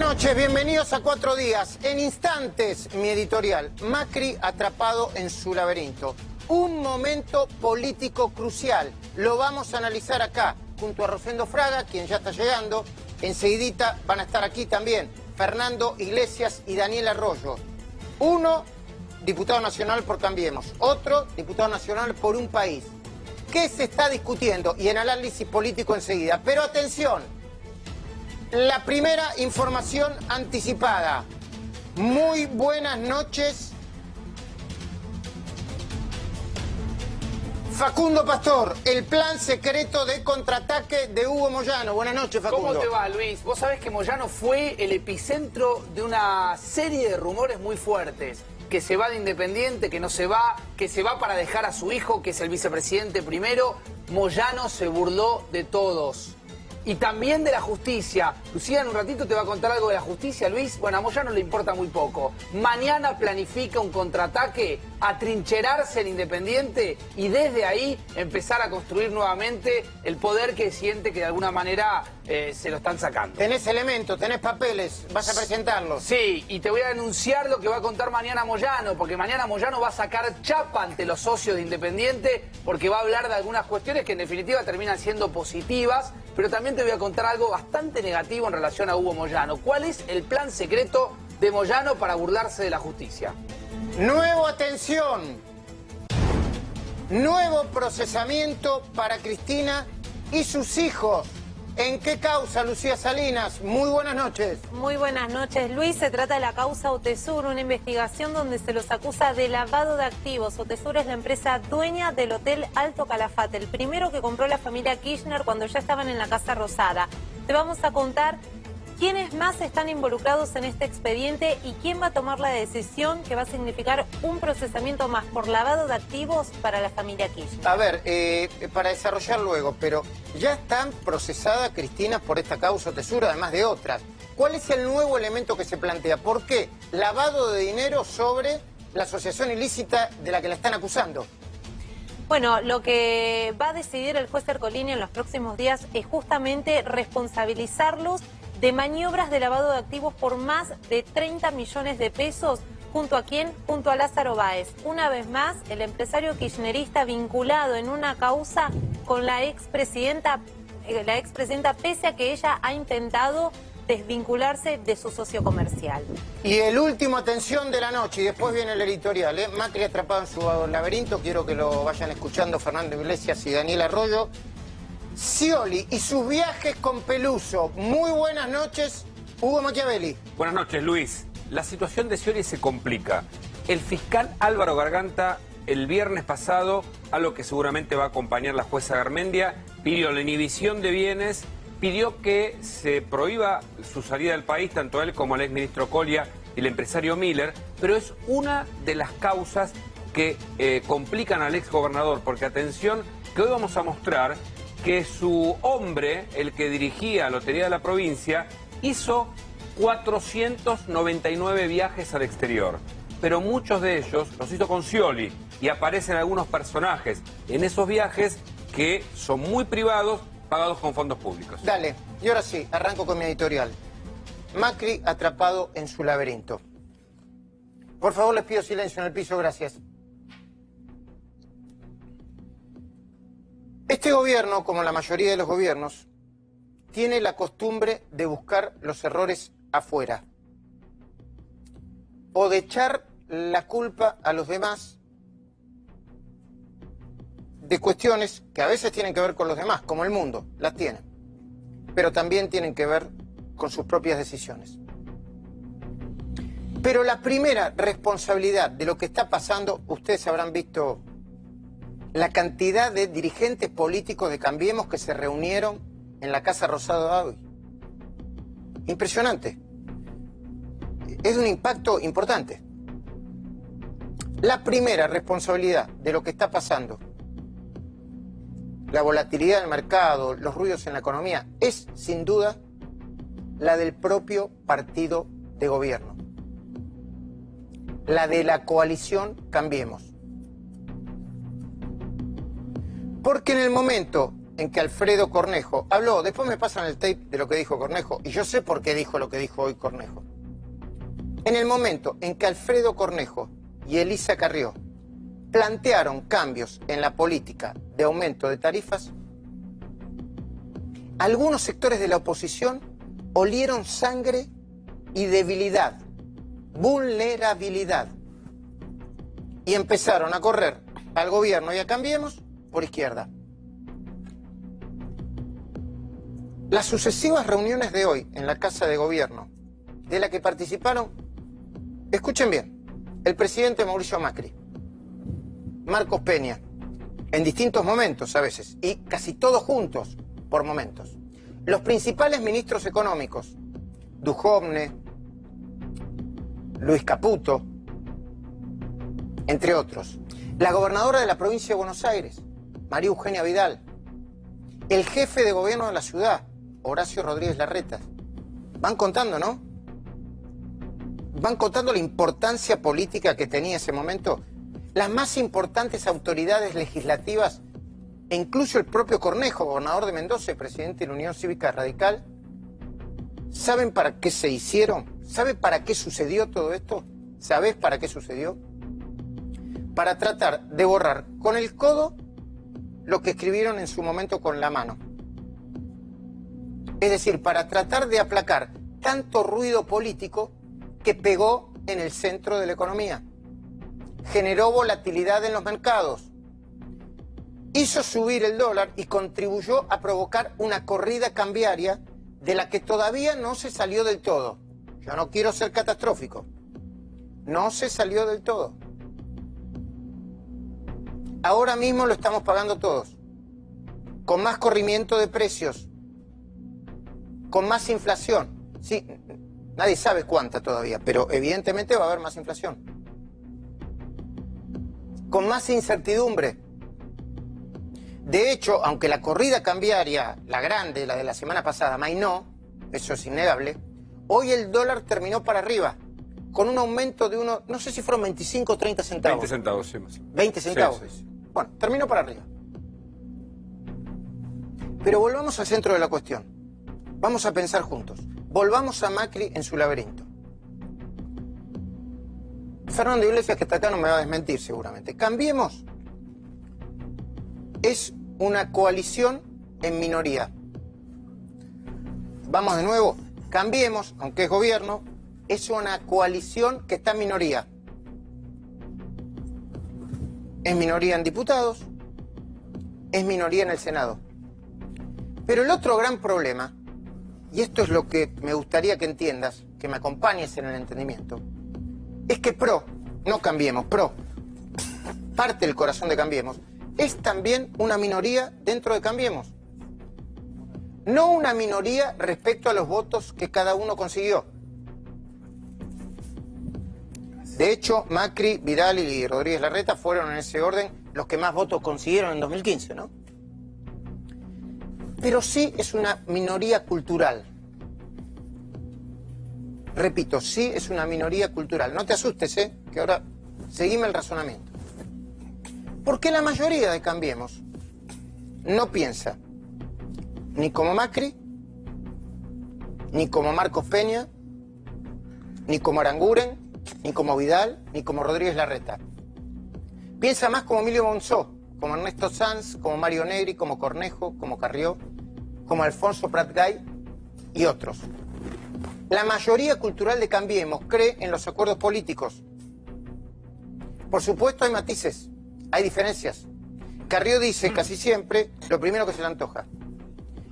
noches, bienvenidos a 4 días. En instantes, mi editorial, Macri atrapado en su laberinto. Un momento político crucial. Lo vamos a analizar acá, junto a Rosendo Fraga, quien ya está llegando. Enseguidita van a estar aquí también Fernando Iglesias y Daniel Arroyo. Uno, diputado nacional por Cambiemos. Otro, diputado nacional por Un País. ¿Qué se está discutiendo? Y en análisis político enseguida. Pero atención, la primera información anticipada. Muy buenas noches. Facundo Pastor, el plan secreto de contraataque de Hugo Moyano. Buenas noches, Facundo. ¿Cómo te va, Luis? Vos sabés que Moyano fue el epicentro de una serie de rumores muy fuertes. Que se va de Independiente, que no se va, que se va para dejar a su hijo, que es el vicepresidente primero. Moyano se burló de todos. Y también de la justicia. Lucía en un ratito te va a contar algo de la justicia, Luis. Bueno, a Moyano le importa muy poco. Mañana planifica un contraataque, atrincherarse en Independiente y desde ahí empezar a construir nuevamente el poder que siente que de alguna manera se lo están sacando. Tenés elementos, tenés papeles, vas a presentarlos. Sí, y te voy a anunciar lo que va a contar mañana Moyano, porque mañana Moyano va a sacar chapa ante los socios de Independiente, porque va a hablar de algunas cuestiones que en definitiva terminan siendo positivas, pero también te voy a contar algo bastante negativo en relación a Hugo Moyano. ¿Cuál es el plan secreto de Moyano para burlarse de la justicia? Nuevo, atención. Nuevo procesamiento para Cristina y sus hijos. ¿En qué causa, Lucía Salinas? Muy buenas noches. Muy buenas noches, Luis. Se trata de la causa Otesur, una investigación donde se los acusa de lavado de activos. Otesur es la empresa dueña del Hotel Alto Calafate, el primero que compró la familia Kirchner cuando ya estaban en la Casa Rosada. Te vamos a contar quiénes más están involucrados en este expediente y quién va a tomar la decisión que va a significar un procesamiento más por lavado de activos para la familia Kirchner. A ver, para desarrollar luego, pero ya están procesadas Cristina por esta causa Otesur, además de otras. ¿Cuál es el nuevo elemento que se plantea? ¿Por qué lavado de dinero sobre la asociación ilícita de la que la están acusando? Bueno, lo que va a decidir el juez Ercolini en los próximos días es justamente responsabilizarlos de maniobras de lavado de activos por más de 30 millones de pesos. ¿Junto a quién? Junto a Lázaro Báez. Una vez más, el empresario kirchnerista vinculado en una causa con la expresidenta pese a que ella ha intentado desvincularse de su socio comercial. Y el último, atención, de la noche, y después viene el editorial, ¿eh? Macri atrapado en su laberinto, quiero que lo vayan escuchando Fernando Iglesias y Daniel Arroyo. Scioli y sus viajes con Peluso. Muy buenas noches, Hugo Machiavelli. Buenas noches, Luis. La situación de Scioli se complica. El fiscal Álvaro Garganta, el viernes pasado, a lo que seguramente va a acompañar la jueza Garmendia, pidió la inhibición de bienes, pidió que se prohíba su salida del país, tanto él como el exministro Colia y el empresario Miller, pero es una de las causas que complican al exgobernador, porque atención, que hoy vamos a mostrar que su hombre, el que dirigía la Lotería de la Provincia, hizo 499 viajes al exterior. Pero muchos de ellos los hizo con Scioli y aparecen algunos personajes en esos viajes que son muy privados, pagados con fondos públicos. Dale, y ahora sí, arranco con mi editorial. Macri atrapado en su laberinto. Por favor, les pido silencio en el piso, gracias. Este gobierno, como la mayoría de los gobiernos, tiene la costumbre de buscar los errores afuera o de echar la culpa a los demás de cuestiones que a veces tienen que ver con los demás, como el mundo, las tienen, pero también tienen que ver con sus propias decisiones. Pero la primera responsabilidad de lo que está pasando, ustedes habrán visto la cantidad de dirigentes políticos de Cambiemos que se reunieron en la Casa Rosada hoy. Impresionante. Es de un impacto importante. La primera responsabilidad de lo que está pasando, la volatilidad del mercado, los ruidos en la economía, es sin duda la del propio partido de gobierno. La de la coalición Cambiemos. Porque en el momento en que Alfredo Cornejo habló, después me pasan el tape de lo que dijo Cornejo, y yo sé por qué dijo lo que dijo hoy Cornejo. En el momento en que Alfredo Cornejo y Elisa Carrió plantearon cambios en la política de aumento de tarifas, algunos sectores de la oposición olieron sangre y debilidad, vulnerabilidad, y empezaron a correr al gobierno y a Cambiemos por izquierda. Las sucesivas reuniones de hoy en la Casa de Gobierno, de la que participaron, escuchen bien, el presidente Mauricio Macri, Marcos Peña, en distintos momentos a veces, y casi todos juntos por momentos, los principales ministros económicos, Duhovne, Luis Caputo, entre otros, la gobernadora de la provincia de Buenos Aires, María Eugenia Vidal, el jefe de gobierno de la ciudad, Horacio Rodríguez Larreta, van contando, ¿no? Van contando la importancia política que tenía ese momento. Las más importantes autoridades legislativas, e incluso el propio Cornejo, gobernador de Mendoza y presidente de la Unión Cívica Radical, ¿saben para qué se hicieron? ¿Sabe para qué sucedió todo esto? ¿Sabés para qué sucedió? Para tratar de borrar con el codo lo que escribieron en su momento con la mano. Es decir, para tratar de aplacar tanto ruido político que pegó en el centro de la economía. Generó volatilidad en los mercados, hizo subir el dólar y contribuyó a provocar una corrida cambiaria de la que todavía no se salió del todo. Yo no quiero ser catastrófico. No se salió del todo. Ahora mismo lo estamos pagando todos, con más corrimiento de precios, con más inflación. Sí, nadie sabe cuánta todavía, pero evidentemente va a haber más inflación. Con más incertidumbre. De hecho, aunque la corrida cambiaria, la grande, la de la semana pasada, mainó, eso es innegable, hoy el dólar terminó para arriba, con un aumento de no sé si fueron 25 o 30 centavos. 20 centavos, sí, más. 20 centavos. Sí. Bueno, terminó para arriba. Pero volvamos al centro de la cuestión. Vamos a pensar juntos. Volvamos a Macri en su laberinto. Fernando Iglesias, que está acá, no me va a desmentir seguramente. Cambiemos. Es una coalición en minoría. Vamos de nuevo. Cambiemos, aunque es gobierno, es una coalición que está en minoría. Es minoría en diputados, es minoría en el Senado. Pero el otro gran problema, y esto es lo que me gustaría que entiendas, que me acompañes en el entendimiento, es que PRO, no Cambiemos, PRO, parte del corazón de Cambiemos, es también una minoría dentro de Cambiemos. No una minoría respecto a los votos que cada uno consiguió. De hecho, Macri, Vidal y Rodríguez Larreta fueron en ese orden los que más votos consiguieron en 2015, ¿no? Pero sí es una minoría cultural. Repito, sí es una minoría cultural. No te asustes, que ahora seguime el razonamiento. Porque la mayoría de Cambiemos no piensa ni como Macri, ni como Marcos Peña, ni como Aranguren, ni como Vidal, ni como Rodríguez Larreta. Piensa más como Emilio Monzó, como Ernesto Sanz, como Mario Negri, como Cornejo, como Carrió, como Alfonso Prat-Gay y otros. La mayoría cultural de Cambiemos cree en los acuerdos políticos. Por supuesto hay matices, hay diferencias. Carrió dice casi siempre lo primero que se le antoja.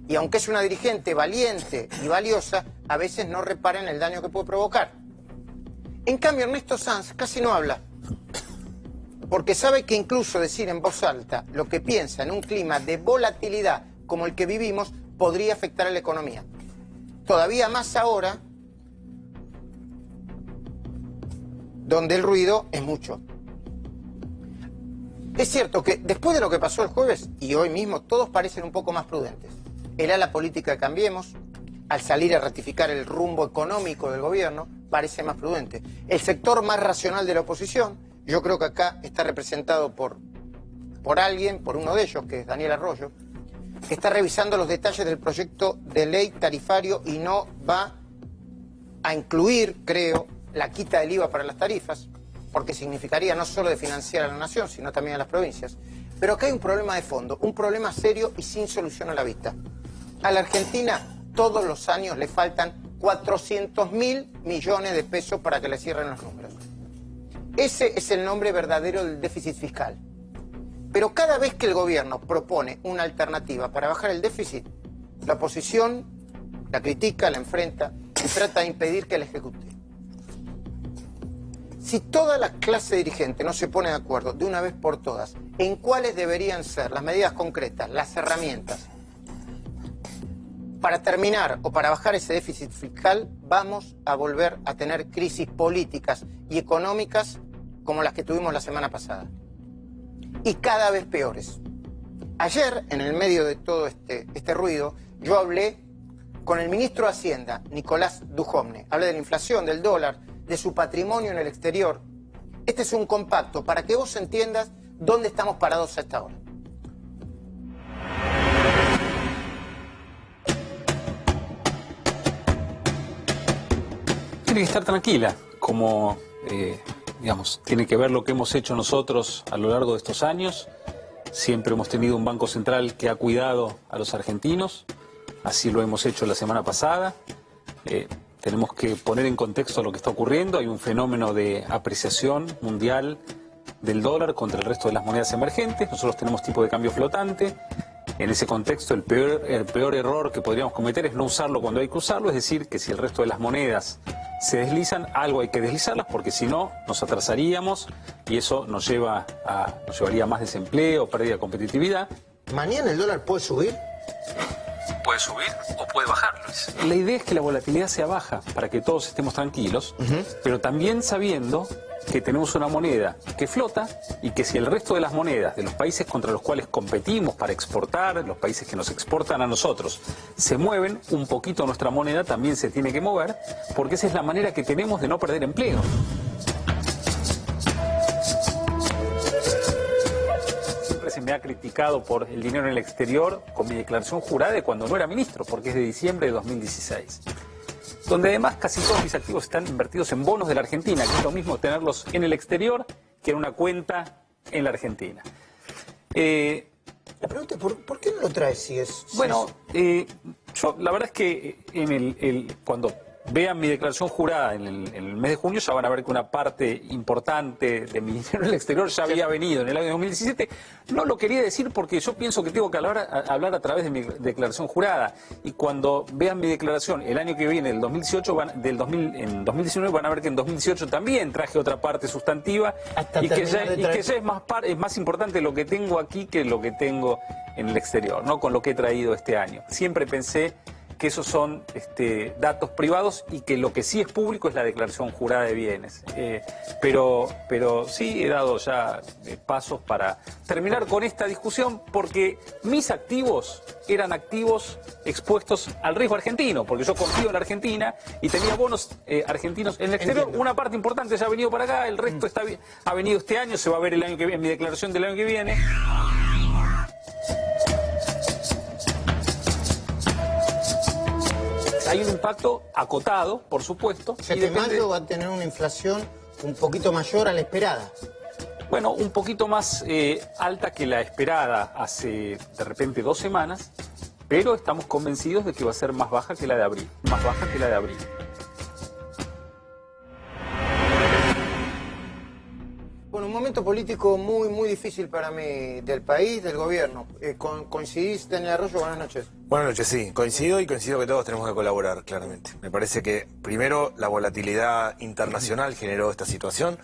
Y aunque es una dirigente valiente y valiosa, a veces no repara en el daño que puede provocar. En cambio, Ernesto Sanz casi no habla, porque sabe que incluso decir en voz alta lo que piensa en un clima de volatilidad como el que vivimos podría afectar a la economía. Todavía más ahora, donde el ruido es mucho. Es cierto que después de lo que pasó el jueves y hoy mismo, todos parecen un poco más prudentes. El ala política de Cambiemos, al salir a ratificar el rumbo económico del gobierno, parece más prudente. El sector más racional de la oposición, yo creo que acá está representado por alguien, por uno de ellos, que es Daniel Arroyo, que está revisando los detalles del proyecto de ley tarifario y no va a incluir, creo, la quita del IVA para las tarifas, porque significaría no solo de financiar a la nación, sino también a las provincias. Pero acá hay un problema de fondo, un problema serio y sin solución a la vista. A la Argentina todos los años le faltan 400.000 millones de pesos para que le cierren los números. Ese es el nombre verdadero del déficit fiscal. Pero cada vez que el gobierno propone una alternativa para bajar el déficit, la oposición la critica, la enfrenta y trata de impedir que la ejecute. Si toda la clase dirigente no se pone de acuerdo de una vez por todas en cuáles deberían ser las medidas concretas, las herramientas, para terminar o para bajar ese déficit fiscal, vamos a volver a tener crisis políticas y económicas como las que tuvimos la semana pasada. Y cada vez peores. Ayer, en el medio de todo este ruido, yo hablé con el ministro de Hacienda, Nicolás Dujovne. Hablé de la inflación, del dólar, de su patrimonio en el exterior. Este es un compacto para que vos entiendas dónde estamos parados a esta hora. Tiene que estar tranquila, como, digamos, tiene que ver lo que hemos hecho nosotros a lo largo de estos años. Siempre hemos tenido un Banco Central que ha cuidado a los argentinos, así lo hemos hecho la semana pasada. Tenemos que poner en contexto lo que está ocurriendo. Hay un fenómeno de apreciación mundial del dólar contra el resto de las monedas emergentes. Nosotros tenemos tipo de cambio flotante. En ese contexto, el peor error que podríamos cometer es no usarlo cuando hay que usarlo, es decir, que si el resto de las monedas se deslizan, algo hay que deslizarlas, porque si no, nos atrasaríamos y eso nos llevaría a más desempleo, pérdida de competitividad. ¿Mañana el dólar puede subir? Puede subir o puede bajar, Luis. La idea es que la volatilidad sea baja para que todos estemos tranquilos, pero también sabiendo que tenemos una moneda que flota y que si el resto de las monedas de los países contra los cuales competimos para exportar, los países que nos exportan a nosotros, se mueven, un poquito nuestra moneda también se tiene que mover, porque esa es la manera que tenemos de no perder empleo. Se me ha criticado por el dinero en el exterior con mi declaración jurada de cuando no era ministro, porque es de diciembre de 2016. Donde además casi todos mis activos están invertidos en bonos de la Argentina, que es lo mismo tenerlos en el exterior que en una cuenta en la Argentina. La pregunta es, ¿por qué no lo traes si es...? Bueno, yo la verdad es que cuando vean mi declaración jurada en el mes de junio, ya van a ver que una parte importante de mi dinero en el exterior ya había venido en el año 2017. No lo quería decir porque yo pienso que tengo que hablar a través de mi declaración jurada. Y cuando vean mi declaración el año que viene, el 2018, en 2019, van a ver que en 2018 también traje otra parte sustantiva y que ya es más importante lo que tengo aquí que lo que tengo en el exterior, ¿no? Con lo que he traído este año. Siempre pensé que esos son datos privados y que lo que sí es público es la declaración jurada de bienes. Pero sí he dado ya pasos para terminar con esta discusión, porque mis activos eran activos expuestos al riesgo argentino, porque yo confío en la Argentina y tenía bonos argentinos en el exterior. Entiendo. Una parte importante ya ha venido para acá, el resto ha venido este año, se va a ver el año que viene, en mi declaración del año que viene. Hay un impacto acotado, por supuesto. O sea, que mayo va a tener una inflación un poquito mayor a la esperada. Bueno, un poquito más alta que la esperada hace de repente 2 semanas, pero estamos convencidos de que va a ser más baja que la de abril. Bueno, un momento político muy difícil para mí, del país, del gobierno. ¿Coincidís, Daniel Arroyo? Buenas noches. Buenas noches, sí. Coincido que todos tenemos que colaborar, claramente. Me parece que, primero, la volatilidad internacional generó esta situación.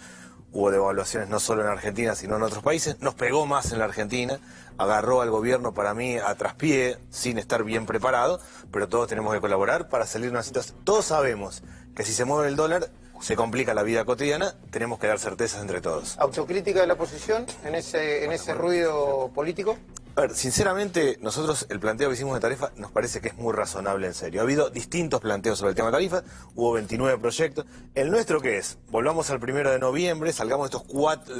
Hubo devaluaciones no solo en Argentina, sino en otros países. Nos pegó más en la Argentina. Agarró al gobierno, para mí, a traspié, sin estar bien preparado. Pero todos tenemos que colaborar para salir de una situación. Todos sabemos que si se mueve el dólar, se complica la vida cotidiana. Tenemos que dar certezas entre todos. ¿Autocrítica de la oposición en ese ruido político? A ver, sinceramente, nosotros el planteo que hicimos de tarifa nos parece que es muy razonable, en serio. Ha habido distintos planteos sobre el tema de tarifa, hubo 29 proyectos. ¿El nuestro qué es? Volvamos al 1 de noviembre, salgamos de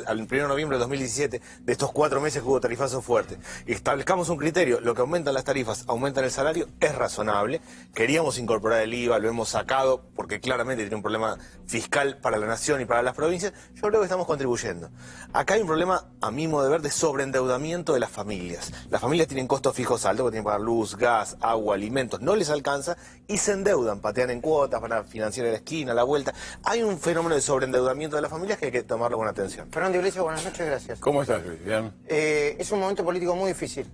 al 1 de noviembre de 2017, de estos 4 meses que hubo tarifazo fuerte. Y establezcamos un criterio, lo que aumentan las tarifas, aumentan el salario, es razonable. Queríamos incorporar el IVA, lo hemos sacado, porque claramente tiene un problema fiscal para la nación y para las provincias. Yo creo que estamos contribuyendo. Acá hay un problema, a mi modo de ver, de sobreendeudamiento de las familias. Las familias tienen costos fijos altos, porque tienen que pagar luz, gas, agua, alimentos, no les alcanza y se endeudan, patean en cuotas para financiar en la esquina, a la vuelta. Hay un fenómeno de sobreendeudamiento de las familias que hay que tomarlo con atención. Fernando Iglesias, buenas noches, gracias. ¿Cómo estás, Luis? Bien. Es un momento político muy difícil.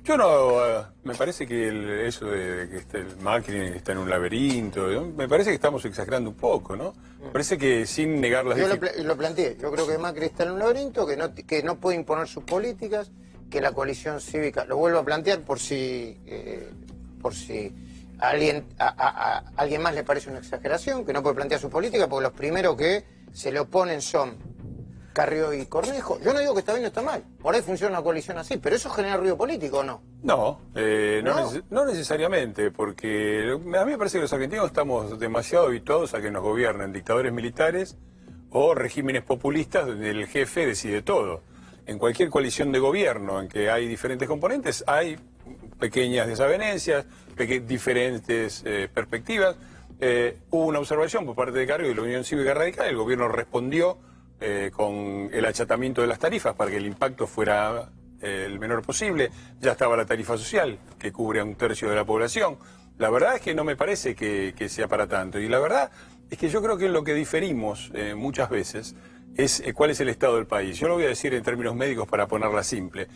Yo no, me parece que eso de que el Macri está en un laberinto, me parece que estamos exagerando un poco, ¿no? Me parece que sin negar las Yo lo planteé, yo creo que Macri está en un laberinto, que no puede imponer sus políticas, que la coalición cívica, lo vuelvo a plantear por si a alguien más le parece una exageración, que no puede plantear su política, porque los primeros que se le oponen son Carrió y Cornejo. Yo no digo que está bien o está mal, por ahí funciona una coalición así, pero ¿eso genera ruido político o no? No necesariamente, porque a mí me parece que los argentinos estamos demasiado habituados a que nos gobiernen dictadores militares o regímenes populistas donde el jefe decide todo. En cualquier coalición de gobierno en que hay diferentes componentes hay pequeñas desavenencias, diferentes perspectivas. Hubo una observación por parte de Carrió y la Unión Cívica Radical, el gobierno respondió con el achatamiento de las tarifas para que el impacto fuera el menor posible. Ya estaba la tarifa social, que cubre a 1/3 de la población. La verdad es que no me parece que sea para tanto. Y la verdad es que yo creo que lo que diferimos muchas veces es cuál es el estado del país. Yo lo voy a decir en términos médicos para ponerla simple.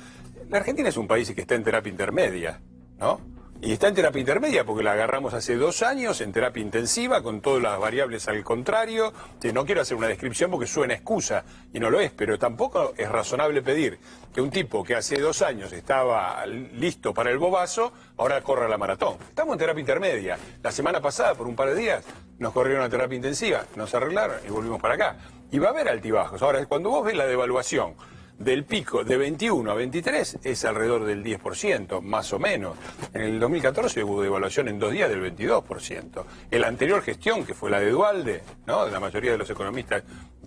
La Argentina es un país que está en terapia intermedia, ¿no? Y está en terapia intermedia porque la agarramos hace 2 años en terapia intensiva con todas las variables al contrario. No quiero hacer una descripción porque suena excusa y no lo es, pero tampoco es razonable pedir que un tipo que hace 2 años estaba listo para el bobazo, ahora corra la maratón. Estamos en terapia intermedia. La semana pasada, por un par de días, nos corrieron a terapia intensiva, nos arreglaron y volvimos para acá. Y va a haber altibajos. Ahora, cuando vos ves la devaluación del pico de 21 a 23 es alrededor del 10%, más o menos. En el 2014 hubo devaluación en 2 días del 22%. En la anterior gestión, que fue la de Duhalde, ¿no? La mayoría de los economistas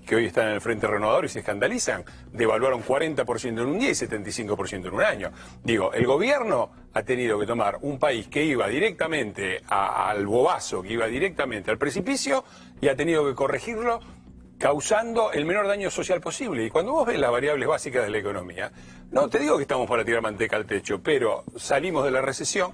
que hoy están en el Frente Renovador y se escandalizan, devaluaron 40% en un día y 75% en un año. Digo, el gobierno ha tenido que tomar un país que iba directamente al bobazo, que iba directamente al precipicio, y ha tenido que corregirlo causando el menor daño social posible. Y cuando vos ves las variables básicas de la economía, no te digo que estamos para tirar manteca al techo, pero salimos de la recesión,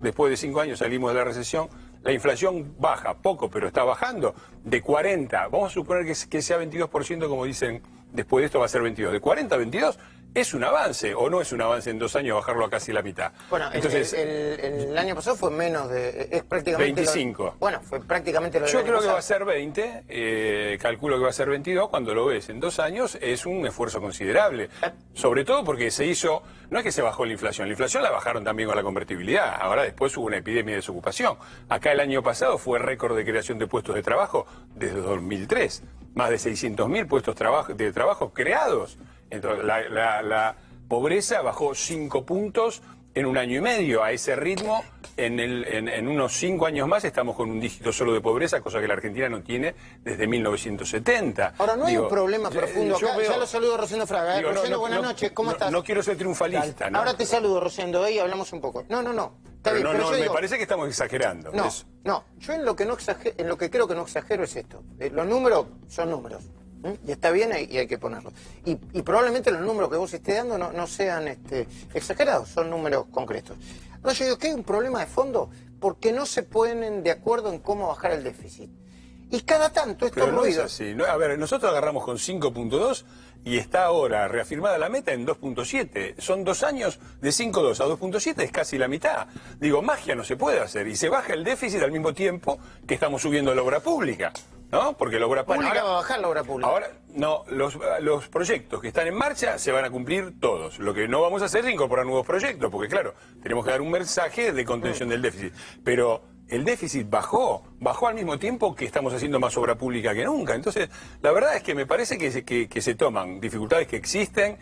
después de 5 años salimos de la recesión, la inflación baja, poco, pero está bajando, de 40, vamos a suponer que sea 22%, como dicen, después de esto va a ser 22, de 40 a 22, ¿es un avance o no es un avance en 2 años bajarlo a casi la mitad? Bueno, entonces, el año pasado fue menos de... es prácticamente 25. Bueno, fue prácticamente lo de Yo creo que va a ser 20, calculo que va a ser 22, cuando lo ves en 2 años es un esfuerzo considerable. Sobre todo porque se hizo, no es que se bajó la inflación la bajaron también con la convertibilidad, ahora después hubo una epidemia de desocupación. Acá el año pasado fue récord de creación de puestos de trabajo desde 2003, más de 600.000 puestos de trabajo creados. Entonces, la pobreza bajó 5 puntos en 1 año y medio. A ese ritmo, en unos 5 años más estamos con un dígito solo de pobreza, cosa que la Argentina no tiene desde 1970. Ahora, no hay un problema profundo acá. Ya lo saludo, Rosendo Fraga. Rosendo, buenas noches, ¿cómo estás? No quiero ser triunfalista, ¿no? Ahora te saludo, Rosendo, y hablamos un poco. No. Está bien, pero me parece que estamos exagerando. No, yo en lo que creo que no exagero es esto. Los números son números. Y está bien y hay que ponerlos. Y probablemente los números que vos estés dando no sean exagerados, son números concretos. Ahora yo digo que hay un problema de fondo porque no se ponen de acuerdo en cómo bajar el déficit. Y cada tanto estos Pero no ruidos... es así. A ver, nosotros agarramos con 5.2 y está ahora reafirmada la meta en 2.7. Son 2 años de 5.2 a 2.7, es casi la mitad. Digo, magia no se puede hacer y se baja el déficit al mismo tiempo que estamos subiendo la obra pública, ¿no? Porque la obra pública... Bueno, ahora va a bajar la obra pública. Ahora, no, los proyectos que están en marcha se van a cumplir todos. Lo que no vamos a hacer es incorporar nuevos proyectos, porque claro, tenemos que dar un mensaje de contención del déficit. Pero el déficit bajó al mismo tiempo que estamos haciendo más obra pública que nunca. Entonces, la verdad es que me parece que se toman dificultades que existen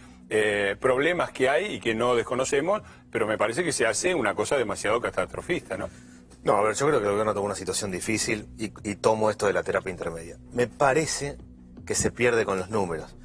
problemas que hay y que no desconocemos, pero me parece que se hace una cosa demasiado catastrofista, ¿no? No, a ver, yo creo que el gobierno tomó una situación difícil y tomo esto de la terapia intermedia. Me parece que se pierde con los números.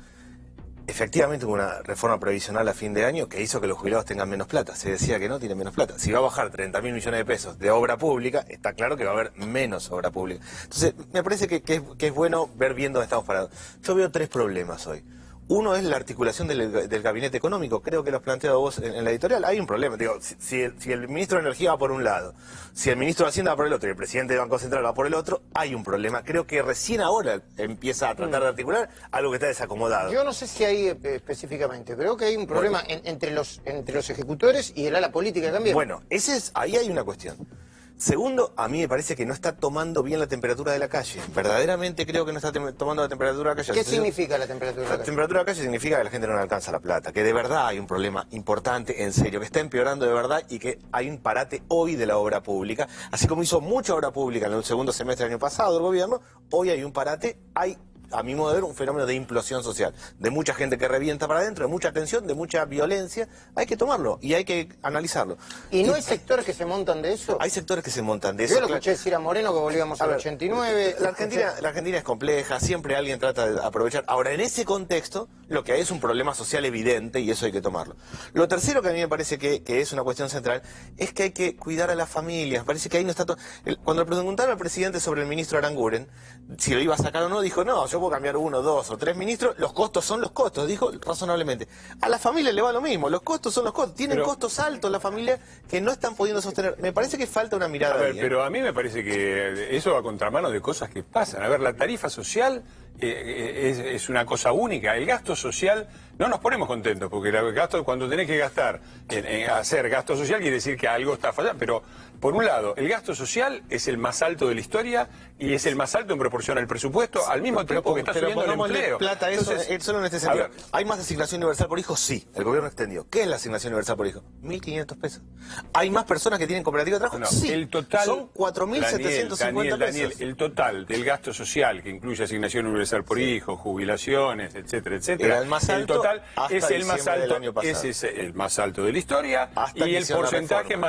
Efectivamente hubo una reforma previsional a fin de año que hizo que los jubilados tengan menos plata. Se decía que no, tienen menos plata. Si va a bajar 30.000 millones de pesos de obra pública, está claro que va a haber menos obra pública. Entonces, me parece que es bueno ver bien dónde estamos parados. Yo veo 3 problemas hoy. Uno es la articulación del gabinete económico. Creo que lo has planteado vos en la editorial. Hay un problema. Digo, si el ministro de Energía va por un lado, si el ministro de Hacienda va por el otro y el presidente del Banco Central va por el otro, hay un problema. Creo que recién ahora empieza a tratar de articular algo que está desacomodado. Yo no sé si ahí específicamente, creo que hay un problema entre los ejecutores y el ala política también. Bueno, ahí hay una cuestión. Segundo, a mí me parece que no está tomando bien la temperatura de la calle. Verdaderamente creo que no está tomando la temperatura de la calle. ¿Qué significa la temperatura de la calle? La temperatura de la calle significa que la gente no le alcanza la plata, que de verdad hay un problema importante, en serio, que está empeorando de verdad y que hay un parate hoy de la obra pública. Así como hizo mucha obra pública en el segundo semestre del año pasado el gobierno, hoy hay un parate, hay, a mi modo de ver, un fenómeno de implosión social, de mucha gente que revienta para adentro, de mucha tensión, de mucha violencia. Hay que tomarlo y hay que analizarlo. ¿Y no hay sectores que se montan de eso? Hay sectores que se montan de eso. Yo lo escuché decir a Moreno que volvíamos al 89. La Argentina es compleja, siempre alguien trata de aprovechar. Ahora, en ese contexto, lo que hay es un problema social evidente y eso hay que tomarlo. Lo tercero que a mí me parece que es una cuestión central es que hay que cuidar a las familias. Parece que ahí no está todo. Cuando le preguntaron al presidente sobre el ministro Aranguren, si lo iba a sacar o no, dijo, no, yo puedo cambiar 1, 2 o 3 ministros, los costos son los costos, dijo razonablemente. A la familia le va lo mismo, los costos son los costos. Tienen costos altos la familia que no están pudiendo sostener. Me parece que falta una mirada. A ver, ahí, pero a mí me parece que eso va a contramano de cosas que pasan. A ver, la tarifa social es una cosa única. El gasto social, no nos ponemos contentos, porque el gasto, cuando tenés que gastar en hacer gasto social, quiere decir que algo está fallando. Pero, por un lado, el gasto social es el más alto de la historia y es el más alto en proporción al presupuesto, al mismo tiempo que está subiendo el empleo. Plata, Entonces, solo en este sentido. ¿Hay más asignación universal por hijo? Sí, el gobierno extendió. ¿Qué es la asignación universal por hijo? 1.500 pesos. ¿Hay más personas que tienen cooperativa de trabajo? no, Sí, el total, son 4.750 pesos. Daniel, el total del gasto social, que incluye asignación universal por hijo, jubilaciones, etcétera, etcétera, Era el más alto el total hasta es el más diciembre del alto, año pasado. ese es el más alto de la historia Hasta y que el hicieron la porcentaje reforma.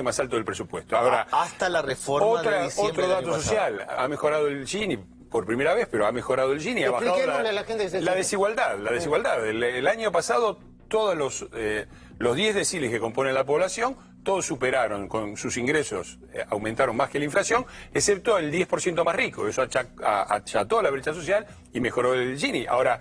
más alto del presupuesto. Ahora, hasta la reforma de diciembre otro del año dato pasado. social, ha mejorado el Gini por primera vez, pero ha mejorado el Gini, ha bajado Expliquémosle a la gente que se la desigualdad. El año pasado todos los 10 deciles que componen la población, todos superaron con sus ingresos, aumentaron más que la inflación, excepto el 10% más rico. Eso acható la brecha social y mejoró el Gini. Ahora,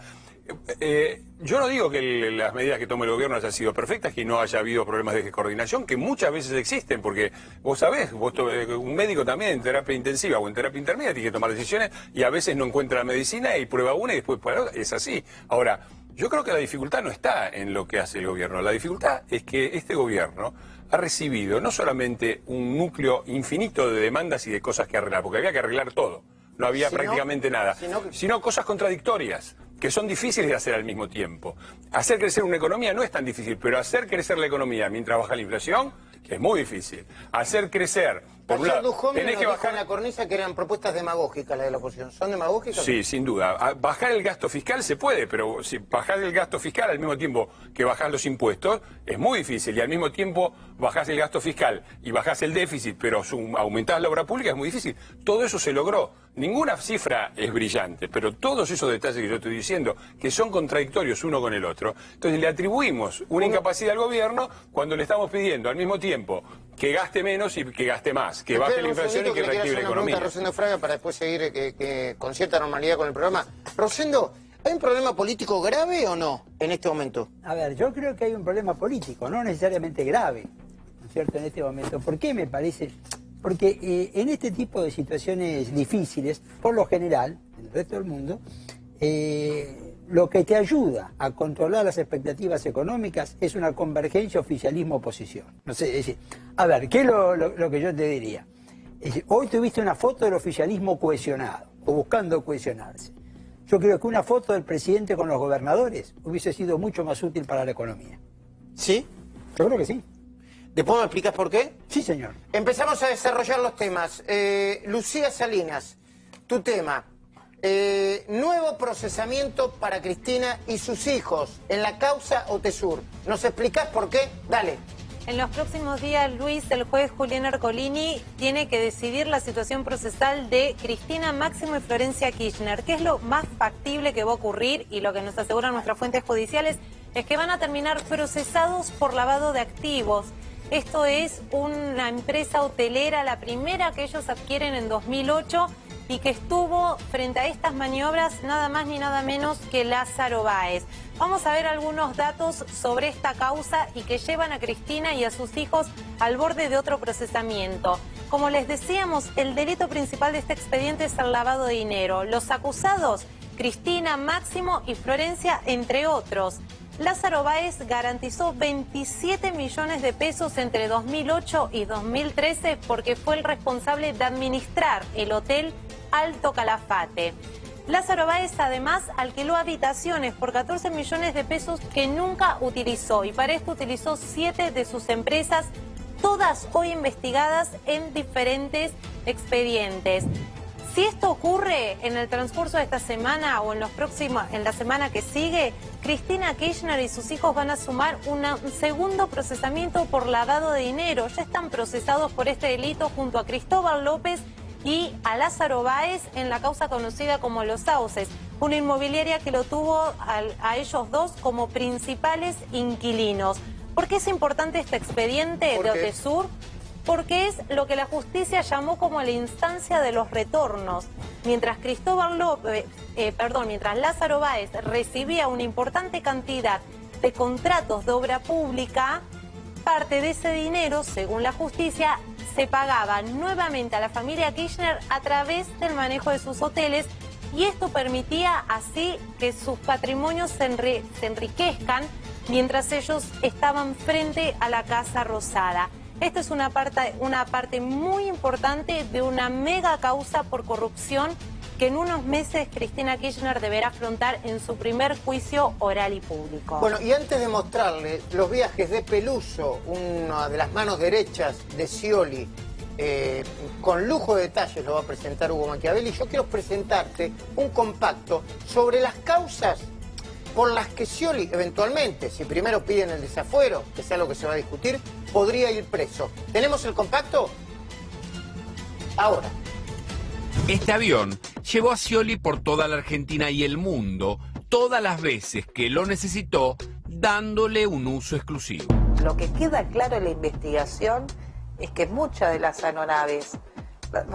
yo no digo que las medidas que tome el gobierno hayan sido perfectas, que no haya habido problemas de coordinación, que muchas veces existen, porque vos sabés, un médico también en terapia intensiva o en terapia intermedia tiene que tomar decisiones y a veces no encuentra la medicina y prueba una y después prueba otra. Es así. Ahora, yo creo que la dificultad no está en lo que hace el gobierno. La dificultad es que este gobierno ha recibido no solamente un núcleo infinito de demandas y de cosas que arreglar, porque había que arreglar todo. No había prácticamente nada, sino cosas contradictorias, que son difíciles de hacer al mismo tiempo. Hacer crecer una economía no es tan difícil, pero hacer crecer la economía mientras baja la inflación es muy difícil. Hacer crecer, por un lado, tenés que bajar en la cornisa que eran propuestas demagógicas las de la oposición. ¿Son demagógicas? Sí, sin duda. Bajar el gasto fiscal se puede, pero si bajar el gasto fiscal al mismo tiempo que bajás los impuestos es muy difícil. Y al mismo tiempo bajás el gasto fiscal y bajás el déficit, pero aumentás la obra pública es muy difícil. Todo eso se logró. Ninguna cifra es brillante, pero todos esos detalles que yo estoy diciendo, que son contradictorios uno con el otro, entonces le atribuimos una incapacidad al gobierno cuando le estamos pidiendo al mismo tiempo que gaste menos y que gaste más, que baje la inflación y que reactive la economía. Rosendo Fraga, para después seguir con cierta normalidad con el programa. Rosendo, ¿hay un problema político grave o no en este momento? A ver, yo creo que hay un problema político, no necesariamente grave, ¿no es cierto?, en este momento. ¿Por qué me parece? Porque en este tipo de situaciones difíciles, por lo general, en el resto del mundo, lo que te ayuda a controlar las expectativas económicas es una convergencia oficialismo-oposición. No sé, es decir, a ver, ¿qué es lo que yo te diría? Es decir, hoy tuviste una foto del oficialismo cohesionado, o buscando cohesionarse. Yo creo que una foto del presidente con los gobernadores hubiese sido mucho más útil para la economía. ¿Sí? Yo creo que sí. ¿Después me explicas por qué? Sí, señor. Empezamos a desarrollar los temas. Lucía Salinas, tu tema. Nuevo procesamiento para Cristina y sus hijos en la causa Otesur. ¿Nos explicás por qué? Dale. En los próximos días, Luis, el juez Julián Ercolini tiene que decidir la situación procesal de Cristina Máximo y Florencia Kirchner. ¿Qué es lo más factible que va a ocurrir? Y lo que nos aseguran nuestras fuentes judiciales es que van a terminar procesados por lavado de activos. Esto es una empresa hotelera, la primera que ellos adquieren en 2008 y que estuvo frente a estas maniobras nada más ni nada menos que Lázaro Báez. Vamos a ver algunos datos sobre esta causa y que llevan a Cristina y a sus hijos al borde de otro procesamiento. Como les decíamos, el delito principal de este expediente es el lavado de dinero. Los acusados, Cristina, Máximo y Florencia, entre otros. Lázaro Báez garantizó 27 millones de pesos entre 2008 y 2013 porque fue el responsable de administrar el hotel Alto Calafate. Lázaro Báez además alquiló habitaciones por 14 millones de pesos que nunca utilizó y para esto utilizó 7 de sus empresas, todas hoy investigadas en diferentes expedientes. Si esto ocurre en el transcurso de esta semana o en la semana que sigue, Cristina Kirchner y sus hijos van a sumar un segundo procesamiento por lavado de dinero. Ya están procesados por este delito junto a Cristóbal López y a Lázaro Báez en la causa conocida como Los Sauces, una inmobiliaria que lo tuvo a ellos dos como principales inquilinos. ¿Por qué es importante este expediente de Otesur? Porque es lo que la justicia llamó como la instancia de los retornos. Mientras mientras Lázaro Báez recibía una importante cantidad de contratos de obra pública, parte de ese dinero, según la justicia, se pagaba nuevamente a la familia Kirchner a través del manejo de sus hoteles y esto permitía así que sus patrimonios se enriquezcan mientras ellos estaban frente a la Casa Rosada. Esta es una parte muy importante de una mega causa por corrupción que en unos meses Cristina Kirchner deberá afrontar en su primer juicio oral y público. Bueno, y antes de mostrarle los viajes de Peluso, una de las manos derechas de Scioli, con lujo de detalles lo va a presentar Hugo Machiavelli, yo quiero presentarte un compacto sobre las causas por las que Scioli eventualmente, si primero piden el desafuero, que sea lo que se va a discutir, podría ir preso. ¿Tenemos el compacto? Ahora. Este avión llevó a Scioli por toda la Argentina y el mundo, todas las veces que lo necesitó, dándole un uso exclusivo. Lo que queda claro en la investigación es que muchas de las aeronaves,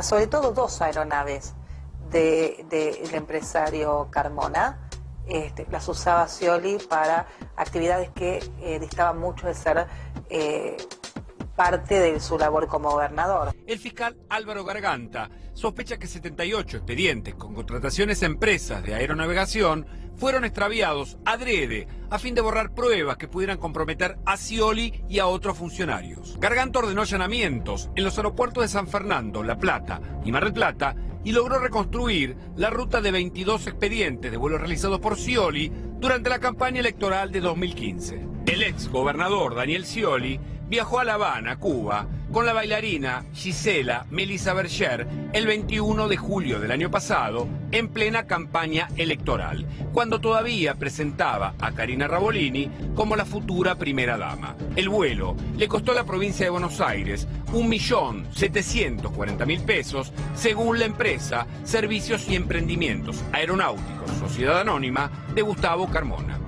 sobre todo 2 aeronaves del empresario Carmona, las usaba Scioli para actividades que distaban mucho de ser parte de su labor como gobernador. El fiscal Álvaro Garganta sospecha que 78 expedientes con contrataciones a empresas de aeronavegación fueron extraviados adrede a fin de borrar pruebas que pudieran comprometer a Scioli y a otros funcionarios. Garganta ordenó allanamientos en los aeropuertos de San Fernando, La Plata y Mar del Plata y logró reconstruir la ruta de 22 expedientes de vuelos realizados por Scioli durante la campaña electoral de 2015. El ex gobernador Daniel Scioli viajó a La Habana, Cuba, con la bailarina Gisela Melissa Berger el 21 de julio del año pasado, en plena campaña electoral, cuando todavía presentaba a Karina Rabolini como la futura primera dama. El vuelo le costó a la provincia de Buenos Aires 1.740.000 pesos, según la empresa Servicios y Emprendimientos Aeronáuticos Sociedad Anónima de Gustavo Carmona.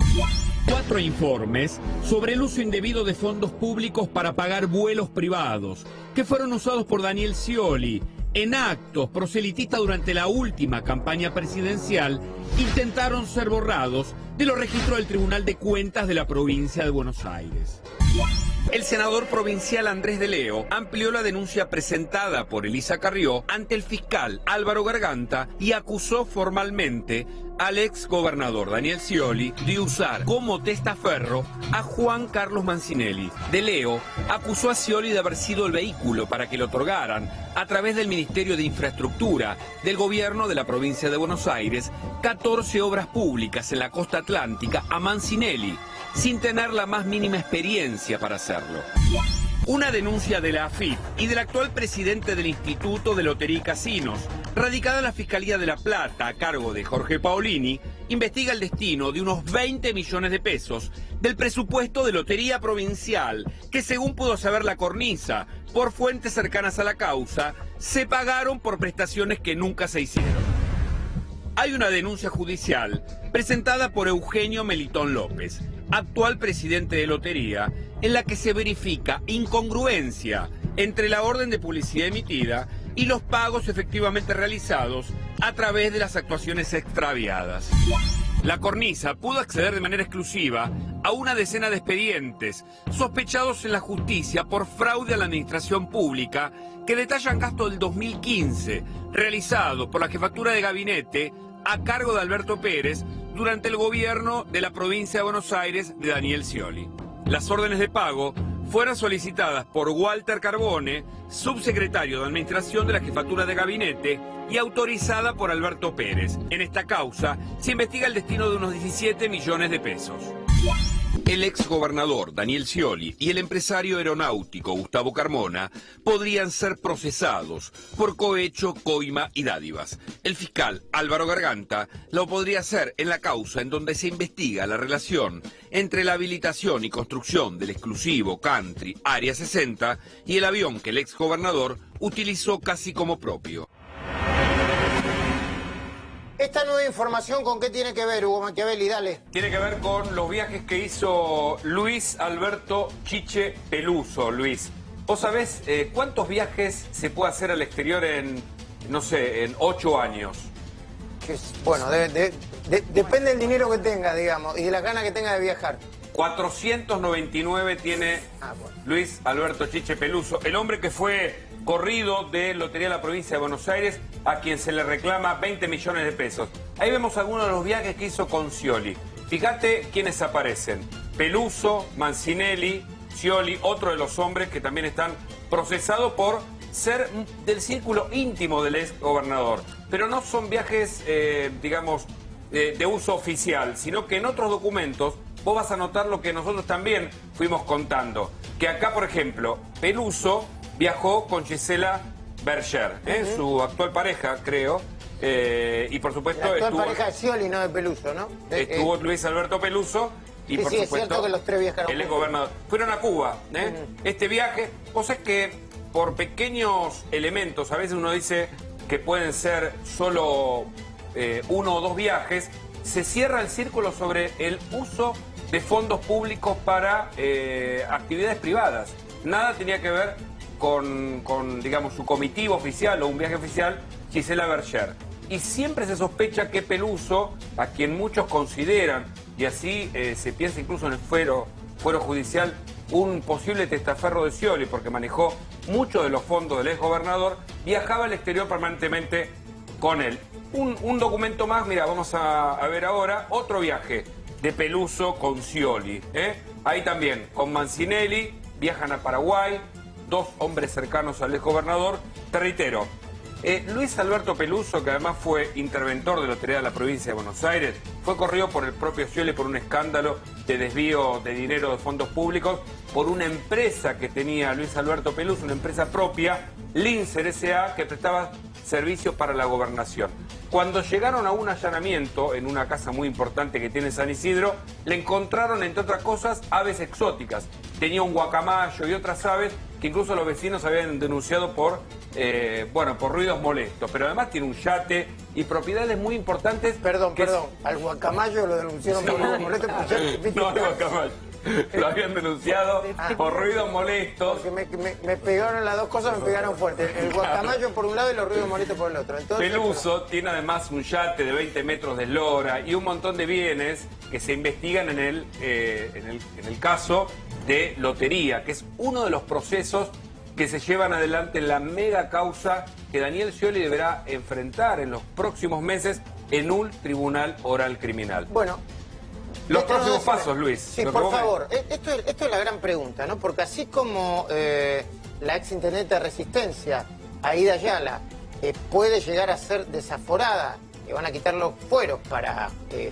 4 informes sobre el uso indebido de fondos públicos para pagar vuelos privados que fueron usados por Daniel Scioli en actos proselitistas durante la última campaña presidencial intentaron ser borrados de los registros del Tribunal de Cuentas de la provincia de Buenos Aires. El senador provincial Andrés de Leo amplió la denuncia presentada por Elisa Carrió ante el fiscal Álvaro Garganta y acusó formalmente al ex gobernador Daniel Scioli de usar como testaferro a Juan Carlos Mancinelli. De Leo acusó a Scioli de haber sido el vehículo para que le otorgaran, a través del Ministerio de Infraestructura del gobierno de la provincia de Buenos Aires, 14 obras públicas en la costa atlántica a Mancinelli, sin tener la más mínima experiencia para hacerlo. Una denuncia de la AFIP y del actual presidente del Instituto de Lotería y Casinos, radicada en la Fiscalía de La Plata a cargo de Jorge Paolini, investiga el destino de unos 20 millones de pesos del presupuesto de Lotería Provincial, que según pudo saber La Cornisa, por fuentes cercanas a la causa, se pagaron por prestaciones que nunca se hicieron. Hay una denuncia judicial presentada por Eugenio Melitón López, actual presidente de Lotería, en la que se verifica incongruencia entre la orden de publicidad emitida y los pagos efectivamente realizados a través de las actuaciones extraviadas. La Cornisa pudo acceder de manera exclusiva a una decena de expedientes sospechados en la justicia por fraude a la administración pública que detallan gastos del 2015 realizado por la jefatura de gabinete a cargo de Alberto Pérez durante el gobierno de la provincia de Buenos Aires de Daniel Scioli. Las órdenes de pago fueron solicitadas por Walter Carbone, subsecretario de Administración de la Jefatura de Gabinete y autorizada por Alberto Pérez. En esta causa se investiga el destino de unos 17 millones de pesos. El exgobernador Daniel Scioli y el empresario aeronáutico Gustavo Carmona podrían ser procesados por cohecho, coima y dádivas. El fiscal Álvaro Garganta lo podría hacer en la causa en donde se investiga la relación entre la habilitación y construcción del exclusivo country Área 60 y el avión que el exgobernador utilizó casi como propio. Esta nueva información, ¿con qué tiene que ver, Hugo Machiavelli? Dale. Tiene que ver con los viajes que hizo Luis Alberto Chiche Peluso. Luis, ¿vos sabés cuántos viajes se puede hacer al exterior en, no sé, en 8 años? Bueno, depende del dinero que tenga, digamos, y de las ganas que tenga de viajar. 499 tiene Luis Alberto Chiche Peluso, el hombre que fue corrido de Lotería de la Provincia de Buenos Aires, a quien se le reclama 20 millones de pesos. Ahí vemos algunos de los viajes que hizo con Scioli. Fíjate quiénes aparecen: Peluso, Mancinelli, Scioli, otro de los hombres que también están procesados por ser del círculo íntimo del ex gobernador. Pero no son viajes, digamos, de uso oficial, sino que en otros documentos vos vas a notar lo que nosotros también fuimos contando. Que acá, por ejemplo, Peluso viajó con Gisela Berger, su actual pareja, creo, y por supuesto la actual estuvo... pareja de Scioli, no de Peluso, ¿no? Estuvo Luis Alberto Peluso y sí, por sí, supuesto es cierto que los tres viajaron el exgobernador. Fueron a Cuba, Este viaje, cosa que por pequeños elementos, a veces uno dice que pueden ser solo 1 o 2 viajes, se cierra el círculo sobre el uso de fondos públicos para actividades privadas. Nada tenía que ver con, digamos, su comitiva oficial o un viaje oficial, Gisela Berger. Y siempre se sospecha que Peluso, a quien muchos consideran, y así se piensa incluso en el fuero judicial, un posible testaferro de Scioli, porque manejó muchos de los fondos del exgobernador, viajaba al exterior permanentemente con él. Un documento más, mira, vamos a ver ahora, otro viaje de Peluso con Scioli. Ahí también, con Mancinelli, viajan a Paraguay, 2 hombres cercanos al exgobernador. Te reitero, Luis Alberto Peluso, que además fue interventor de Lotería de la Provincia de Buenos Aires, fue corrido por el propio Scioli por un escándalo de desvío de dinero de fondos públicos por una empresa que tenía Luis Alberto Peluso, una empresa propia, Lincer S.A., que prestaba servicios para la gobernación. Cuando llegaron a un allanamiento en una casa muy importante que tiene San Isidro, le encontraron, entre otras cosas, aves exóticas. Tenía un guacamayo y otras aves que incluso los vecinos habían denunciado por ruidos molestos. Pero además tiene un yate y propiedades muy importantes. Perdón, al guacamayo lo denunciaron por ruidos molestos. No, al guacamayo. Lo habían denunciado por ruidos molestos. Porque me pegaron las dos cosas, me pegaron fuerte. El guacamayo por un lado y los ruidos molestos por el otro. Entonces, Peluso tiene además un yate de 20 metros de eslora y un montón de bienes que se investigan en el caso de Lotería, que es uno de los procesos que se llevan adelante en la mega causa que Daniel Scioli deberá enfrentar en los próximos meses en un tribunal oral criminal. Bueno, los próximos pasos, Luis. Sí, por favor. Esto es la gran pregunta, ¿no? Porque así como la exintendente de Resistencia, Aida Ayala, puede llegar a ser desaforada, le van a quitar los fueros para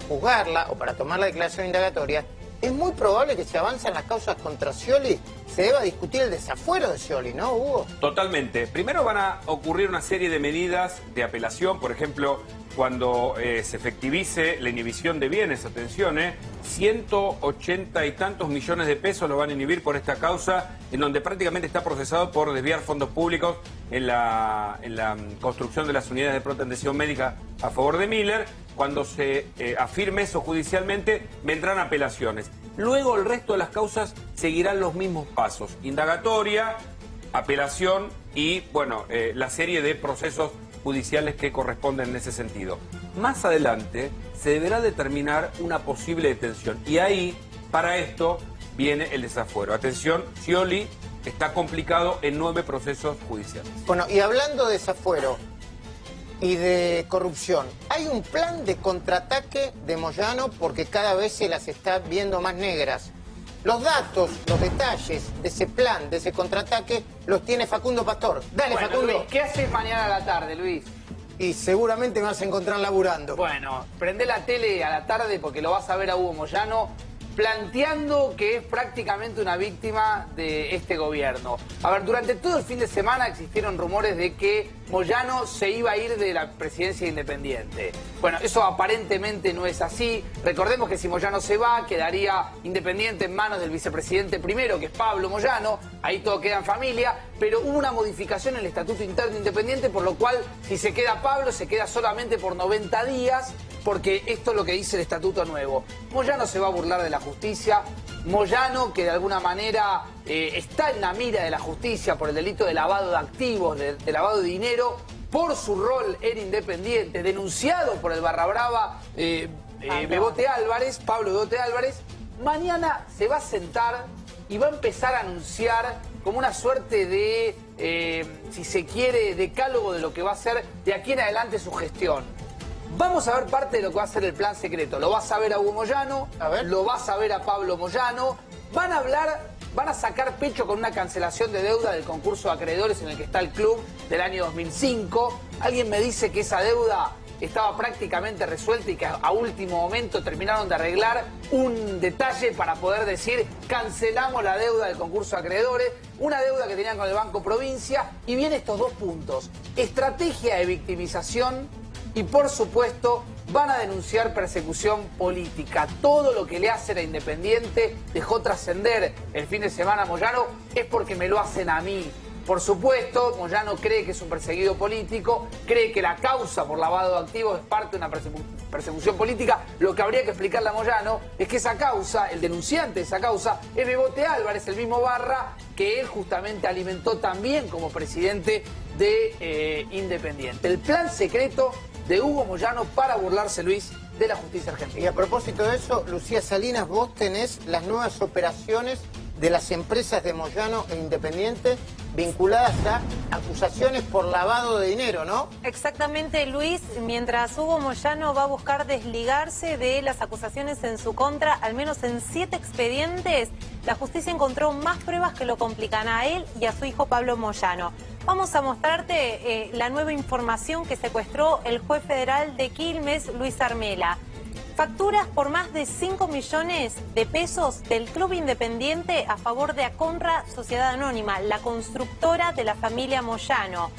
juzgarla o para tomar la declaración indagatoria, es muy probable que se avancen las causas contra Scioli se deba discutir el desafuero de Scioli, ¿no, Hugo? Totalmente. Primero van a ocurrir una serie de medidas de apelación, por ejemplo, cuando se efectivice la inhibición de bienes, atención, 180 y tantos millones de pesos lo van a inhibir por esta causa, en donde prácticamente está procesado por desviar fondos públicos en la construcción de las unidades de pronta atención médica a favor de Miller. Cuando se afirme eso judicialmente, vendrán apelaciones. Luego el resto de las causas seguirán los mismos pasos: indagatoria, apelación y, bueno, la serie de procesos judiciales que corresponden en ese sentido. Más adelante se deberá determinar una posible detención y ahí, para esto, viene el desafuero. Atención, Scioli está complicado en 9 procesos judiciales. Bueno, y hablando de desafuero y de corrupción, ¿hay un plan de contraataque de Moyano? Porque cada vez se las está viendo más negras. Los datos, los detalles de ese plan, de ese contraataque, los tiene Facundo Pastor. Dale, Bueno, Facundo. Luis, ¿qué haces mañana a la tarde, Luis? Y seguramente me vas a encontrar laburando. Bueno, prende la tele a la tarde porque lo vas a ver a Hugo Moyano planteando que es prácticamente una víctima de este gobierno. A ver, durante todo el fin de semana existieron rumores de que Moyano se iba a ir de la presidencia independiente. Bueno, eso aparentemente no es así. Recordemos que si Moyano se va, quedaría Independiente en manos del vicepresidente primero, que es Pablo Moyano. Ahí todo queda en familia. Pero hubo una modificación en el estatuto interno Independiente, por lo cual, si se queda Pablo, se queda solamente por 90 días, porque esto es lo que dice el estatuto nuevo. Moyano se va a burlar de la justicia. Moyano, que de alguna manera está en la mira de la justicia por el delito de lavado de activos, de lavado de dinero, por su rol en Independiente, denunciado por el barra brava Bebote Álvarez, Pablo Bebote Álvarez, mañana se va a sentar y va a empezar a anunciar como una suerte de, si se quiere, decálogo de lo que va a ser de aquí en adelante su gestión. Vamos a ver parte de lo que va a ser el plan secreto. Lo vas a ver a Hugo Moyano, lo vas a ver a Pablo Moyano. Van a hablar, van a sacar pecho con una cancelación de deuda del concurso de acreedores en el que está el club del año 2005. Alguien me dice que esa deuda estaba prácticamente resuelta y que a último momento terminaron de arreglar un detalle para poder decir cancelamos la deuda del concurso de acreedores, una deuda que tenían con el Banco Provincia. Y vienen estos 2 puntos: estrategia de victimización y, por supuesto, van a denunciar persecución política. Todo lo que le hacen a Independiente dejó trascender el fin de semana a Moyano es porque me lo hacen a mí. Por supuesto, Moyano cree que es un perseguido político, cree que la causa por lavado de activos es parte de una persecución política. Lo que habría que explicarle a Moyano es que esa causa, el denunciante de esa causa, es Bebote Álvarez, el mismo barra que él justamente alimentó también como presidente de Independiente. El plan secreto de Hugo Moyano para burlarse, Luis, de la justicia argentina. Y a propósito de eso, Lucía Salinas, vos tenés las nuevas operaciones de las empresas de Moyano e Independiente vinculadas a acusaciones por lavado de dinero, ¿no? Exactamente, Luis. Mientras Hugo Moyano va a buscar desligarse de las acusaciones en su contra, al menos en 7 expedientes, la justicia encontró más pruebas que lo complican a él y a su hijo Pablo Moyano. Vamos a mostrarte la nueva información que secuestró el juez federal de Quilmes, Luis Armela. Facturas por más de 5 millones de pesos del Club Independiente a favor de Aconra Sociedad Anónima, la constructora de la familia Moyano.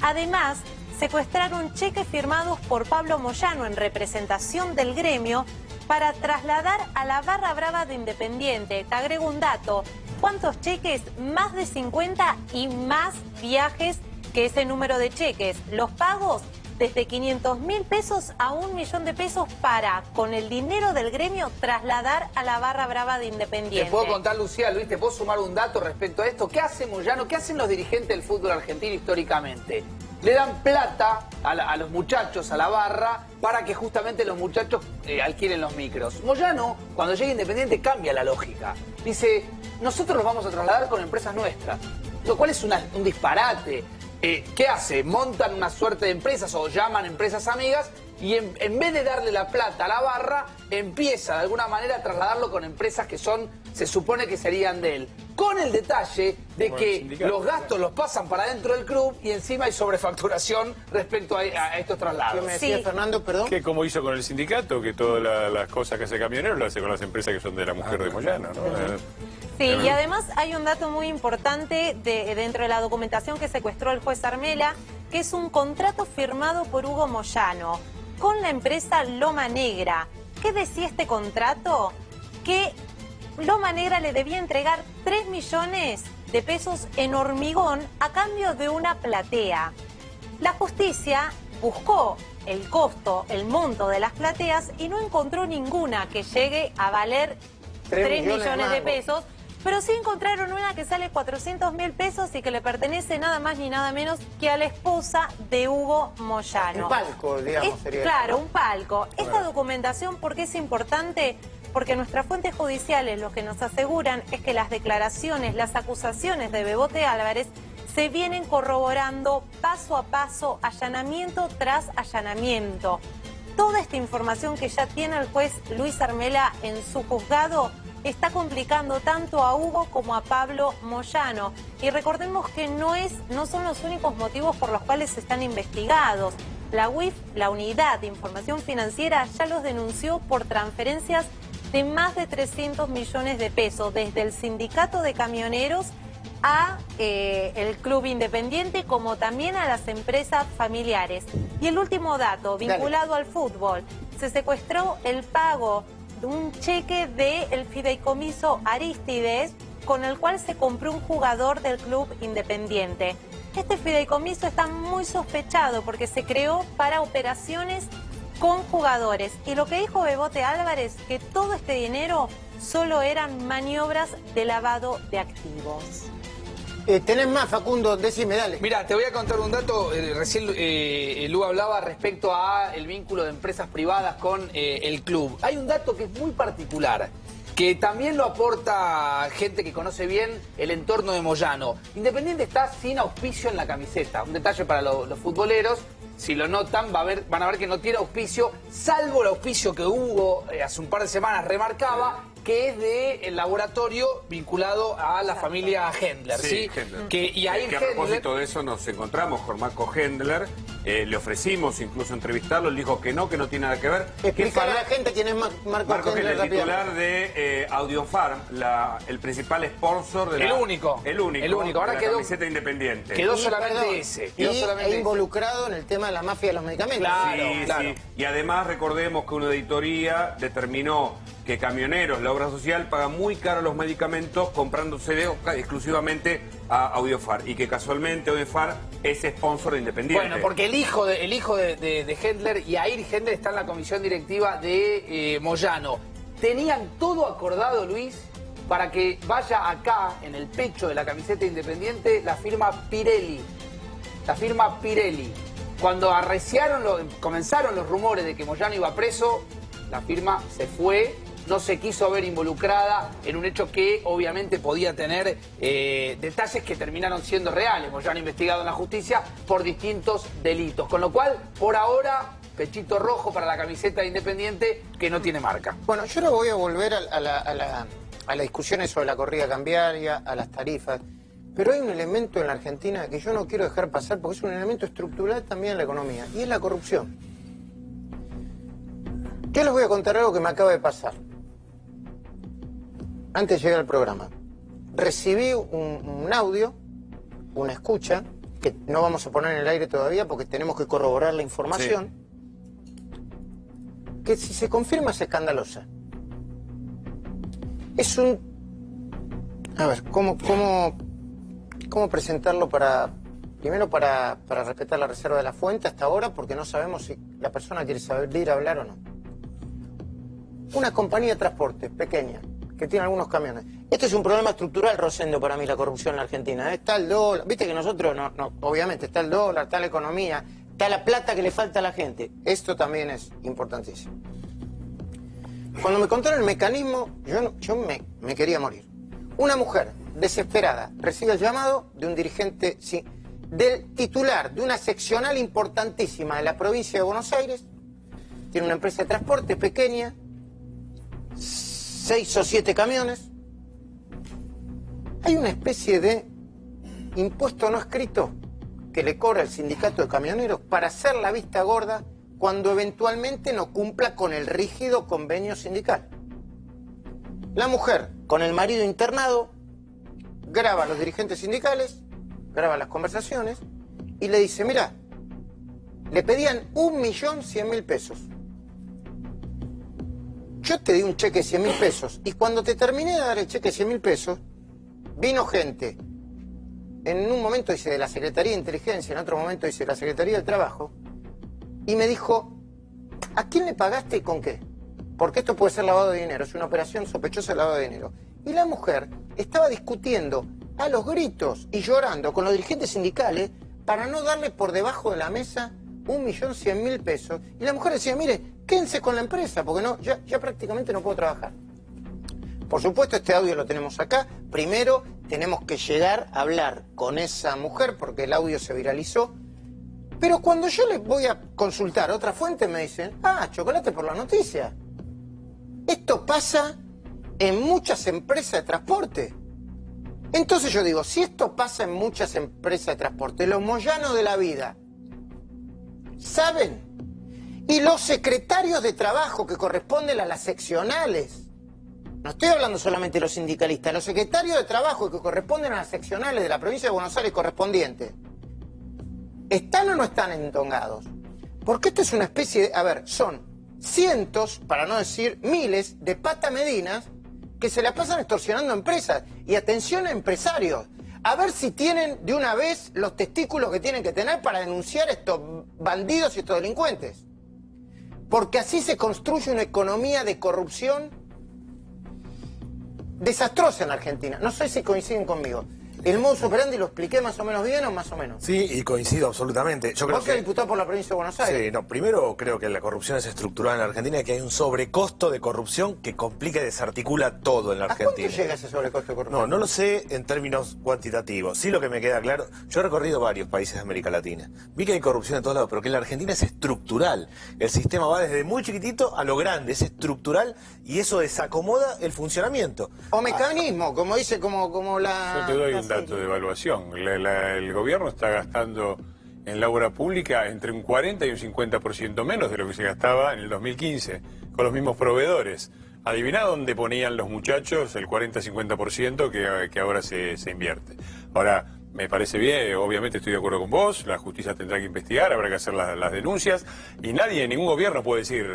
Además, secuestraron cheques firmados por Pablo Moyano en representación del gremio para trasladar a la barra brava de Independiente. Te agrego un dato: ¿cuántos cheques? Más de 50 y más viajes que ese número de cheques. Los pagos desde 500.000 pesos a 1 millón de pesos para, con el dinero del gremio, trasladar a la barra brava de Independiente. Te puedo contar, Lucía, Luis, te puedo sumar un dato respecto a esto. ¿Qué hace Moyano? ¿Qué hacen los dirigentes del fútbol argentino históricamente? Le dan plata a los muchachos, a la barra, para que justamente los muchachos alquilen los micros. Moyano, cuando llega Independiente, cambia la lógica. Dice, nosotros los vamos a trasladar con empresas nuestras, lo cual es un disparate. ¿Qué hace? Montan una suerte de empresas o llaman empresas amigas y en vez de darle la plata a la barra, empieza de alguna manera a trasladarlo con empresas que se supone que serían de él. Con el detalle de que los gastos los pasan para dentro del club y encima hay sobrefacturación respecto a estos traslados. ¿Qué me decía Fernando, perdón? Que como hizo con el sindicato, que todas las cosas que hace Camioneros lo hace con las empresas que son de la mujer de Moyano, ¿no? Sí, y además hay un dato muy importante dentro de la documentación que secuestró el juez Armela, que es un contrato firmado por Hugo Moyano con la empresa Loma Negra. ¿Qué decía este contrato? Que Loma Negra le debía entregar 3 millones de pesos en hormigón a cambio de una platea. La justicia buscó el costo, el monto de las plateas y no encontró ninguna que llegue a valer 3 millones de pesos, pero sí encontraron una que sale 400.000 pesos y que le pertenece nada más ni nada menos que a la esposa de Hugo Moyano. Un palco, digamos, sería. Claro, un palco. Esta documentación, ¿por qué es importante? Porque nuestras fuentes judiciales lo que nos aseguran es que las declaraciones, las acusaciones de Bebote Álvarez se vienen corroborando paso a paso, allanamiento tras allanamiento. Toda esta información que ya tiene el juez Luis Armela en su juzgado está complicando tanto a Hugo como a Pablo Moyano. Y recordemos que no son los únicos motivos por los cuales están investigados. La UIF, la Unidad de Información Financiera, ya los denunció por transferencias de más de 300 millones de pesos, desde el sindicato de camioneros a el club independiente, como también a las empresas familiares. Y el último dato, vinculado al fútbol, se secuestró el pago de un cheque del fideicomiso Aristides, con el cual se compró un jugador del club independiente. Este fideicomiso está muy sospechado porque se creó para operaciones con jugadores. Y lo que dijo Bebote Álvarez, que todo este dinero solo eran maniobras de lavado de activos. ¿Tenés más, Facundo? Decime, dale. Mira, te voy a contar un dato. Recién Lu hablaba respecto a el vínculo de empresas privadas con el club. Hay un dato que es muy particular, que también lo aporta gente que conoce bien el entorno de Moyano. Independiente está sin auspicio en la camiseta. Un detalle para los futboleros. Si lo notan, van a ver que no tiene auspicio, salvo el auspicio que Hugo hace un par de semanas remarcaba, que es del laboratorio vinculado a la familia Hendler. ¿Sí? Hendler. Y ahí que a propósito de eso nos encontramos con Marco Hendler, le ofrecimos incluso entrevistarlo, él dijo que no tiene nada que ver. Explicar a la gente quién es Marco Hendler, el titular de Audiofarm, el principal sponsor de el único. Ahora de la camiseta independiente. Quedó solamente ese. E involucrado en el tema de la mafia de los medicamentos. Claro. Sí. Y además recordemos que una auditoría determinó que Camioneros, la obra social, paga muy caro los medicamentos comprándose exclusivamente a Audiofarm, y que casualmente Audiofarm es sponsor de Independiente. Bueno, porque el hijo de Hendler, y Air Hendler, está en la comisión directiva de Moyano. Tenían todo acordado, Luis, para que vaya acá, en el pecho de la camiseta Independiente, la firma Pirelli. La firma Pirelli. Cuando comenzaron los rumores de que Moyano iba preso, la firma se fue. No se quiso ver involucrada en un hecho que obviamente podía tener detalles que terminaron siendo reales. Moyano investigado en la justicia por distintos delitos. Con lo cual, por ahora, pechito rojo para la camiseta de Independiente, que no tiene marca. Bueno, yo no voy a volver a las discusiones sobre la corrida cambiaria, a las tarifas, pero hay un elemento en la Argentina que yo no quiero dejar pasar porque es un elemento estructural también en la economía, y es la corrupción. Yo les voy a contar algo que me acaba de pasar. Antes de llegar al programa, recibí un audio, una escucha, que no vamos a poner en el aire todavía porque tenemos que corroborar la información, que si se confirma es escandalosa. Es un... A ver, ¿cómo presentarlo primero para respetar la reserva de la fuente hasta ahora, porque no sabemos si la persona quiere salir a hablar o no? Una compañía de transporte pequeña, que tiene algunos camiones. Este es un problema estructural, Rosendo, para mí, la corrupción en la Argentina. Está el dólar, viste que nosotros, obviamente, está el dólar, está la economía, está la plata que le falta a la gente. Esto también es importantísimo. Cuando me contaron el mecanismo, yo me quería morir. Una mujer desesperada recibe el llamado de un dirigente, del titular de una seccional importantísima de la provincia de Buenos Aires, tiene una empresa de transporte pequeña, 6 o 7 camiones. Hay una especie de impuesto no escrito que le cobra el sindicato de camioneros para hacer la vista gorda cuando eventualmente no cumpla con el rígido convenio sindical. La mujer, con el marido internado, graba a los dirigentes sindicales, graba las conversaciones y le dice, mira, le pedían 1.100.000 pesos. Yo te di un cheque de 100.000 pesos y cuando te terminé de dar el cheque de 100.000 pesos, vino gente, en un momento dice de la Secretaría de Inteligencia, en otro momento dice de la Secretaría del Trabajo, y me dijo, ¿a quién le pagaste y con qué? Porque esto puede ser lavado de dinero, es una operación sospechosa de lavado de dinero. Y la mujer estaba discutiendo a los gritos y llorando con los dirigentes sindicales para no darle por debajo de la mesa 1.100.000 pesos. Y la mujer decía, mire, quédense con la empresa, porque no, ya prácticamente no puedo trabajar. Por supuesto, este audio lo tenemos acá. Primero, tenemos que llegar a hablar con esa mujer, porque el audio se viralizó. Pero cuando yo les voy a consultar otra fuente, me dicen, chocolate por la noticia. Esto pasa en muchas empresas de transporte. Entonces yo digo, si esto pasa en muchas empresas de transporte, los moyanos de la vida saben, y los secretarios de trabajo que corresponden a las seccionales, no estoy hablando solamente de los sindicalistas, los secretarios de trabajo que corresponden a las seccionales de la provincia de Buenos Aires correspondientes, ¿están o no están entongados? Porque esto es una especie de, son cientos, para no decir miles, de patamedinas que se la pasan extorsionando empresas. Y atención a empresarios, a ver si tienen de una vez los testículos que tienen que tener para denunciar a estos bandidos y estos delincuentes. Porque así se construye una economía de corrupción desastrosa en Argentina. No sé si coinciden conmigo. ¿El modus operandi lo expliqué más o menos bien o más o menos? Sí, y coincido absolutamente. Yo creo ¿Vos sos diputado por la provincia de Buenos Aires? Sí, no, primero creo que la corrupción es estructural en Argentina y que hay un sobrecosto de corrupción que complica y desarticula todo en la Argentina. ¿A cuánto llega ese sobrecosto de corrupción? No lo sé en términos cuantitativos. Sí, lo que me queda claro, yo he recorrido varios países de América Latina. Vi que hay corrupción en todos lados, pero que en la Argentina es estructural. El sistema va desde muy chiquitito a lo grande, es estructural y eso desacomoda el funcionamiento. O mecanismo, como dice, como la... Yo te doy un dato de evaluación. El gobierno está gastando en la obra pública entre un 40 y un 50% menos de lo que se gastaba en el 2015, con los mismos proveedores. Adiviná dónde ponían los muchachos el 40-50% que ahora se invierte. Ahora, me parece bien, obviamente estoy de acuerdo con vos, la justicia tendrá que investigar, habrá que hacer las denuncias, y ningún gobierno puede decir,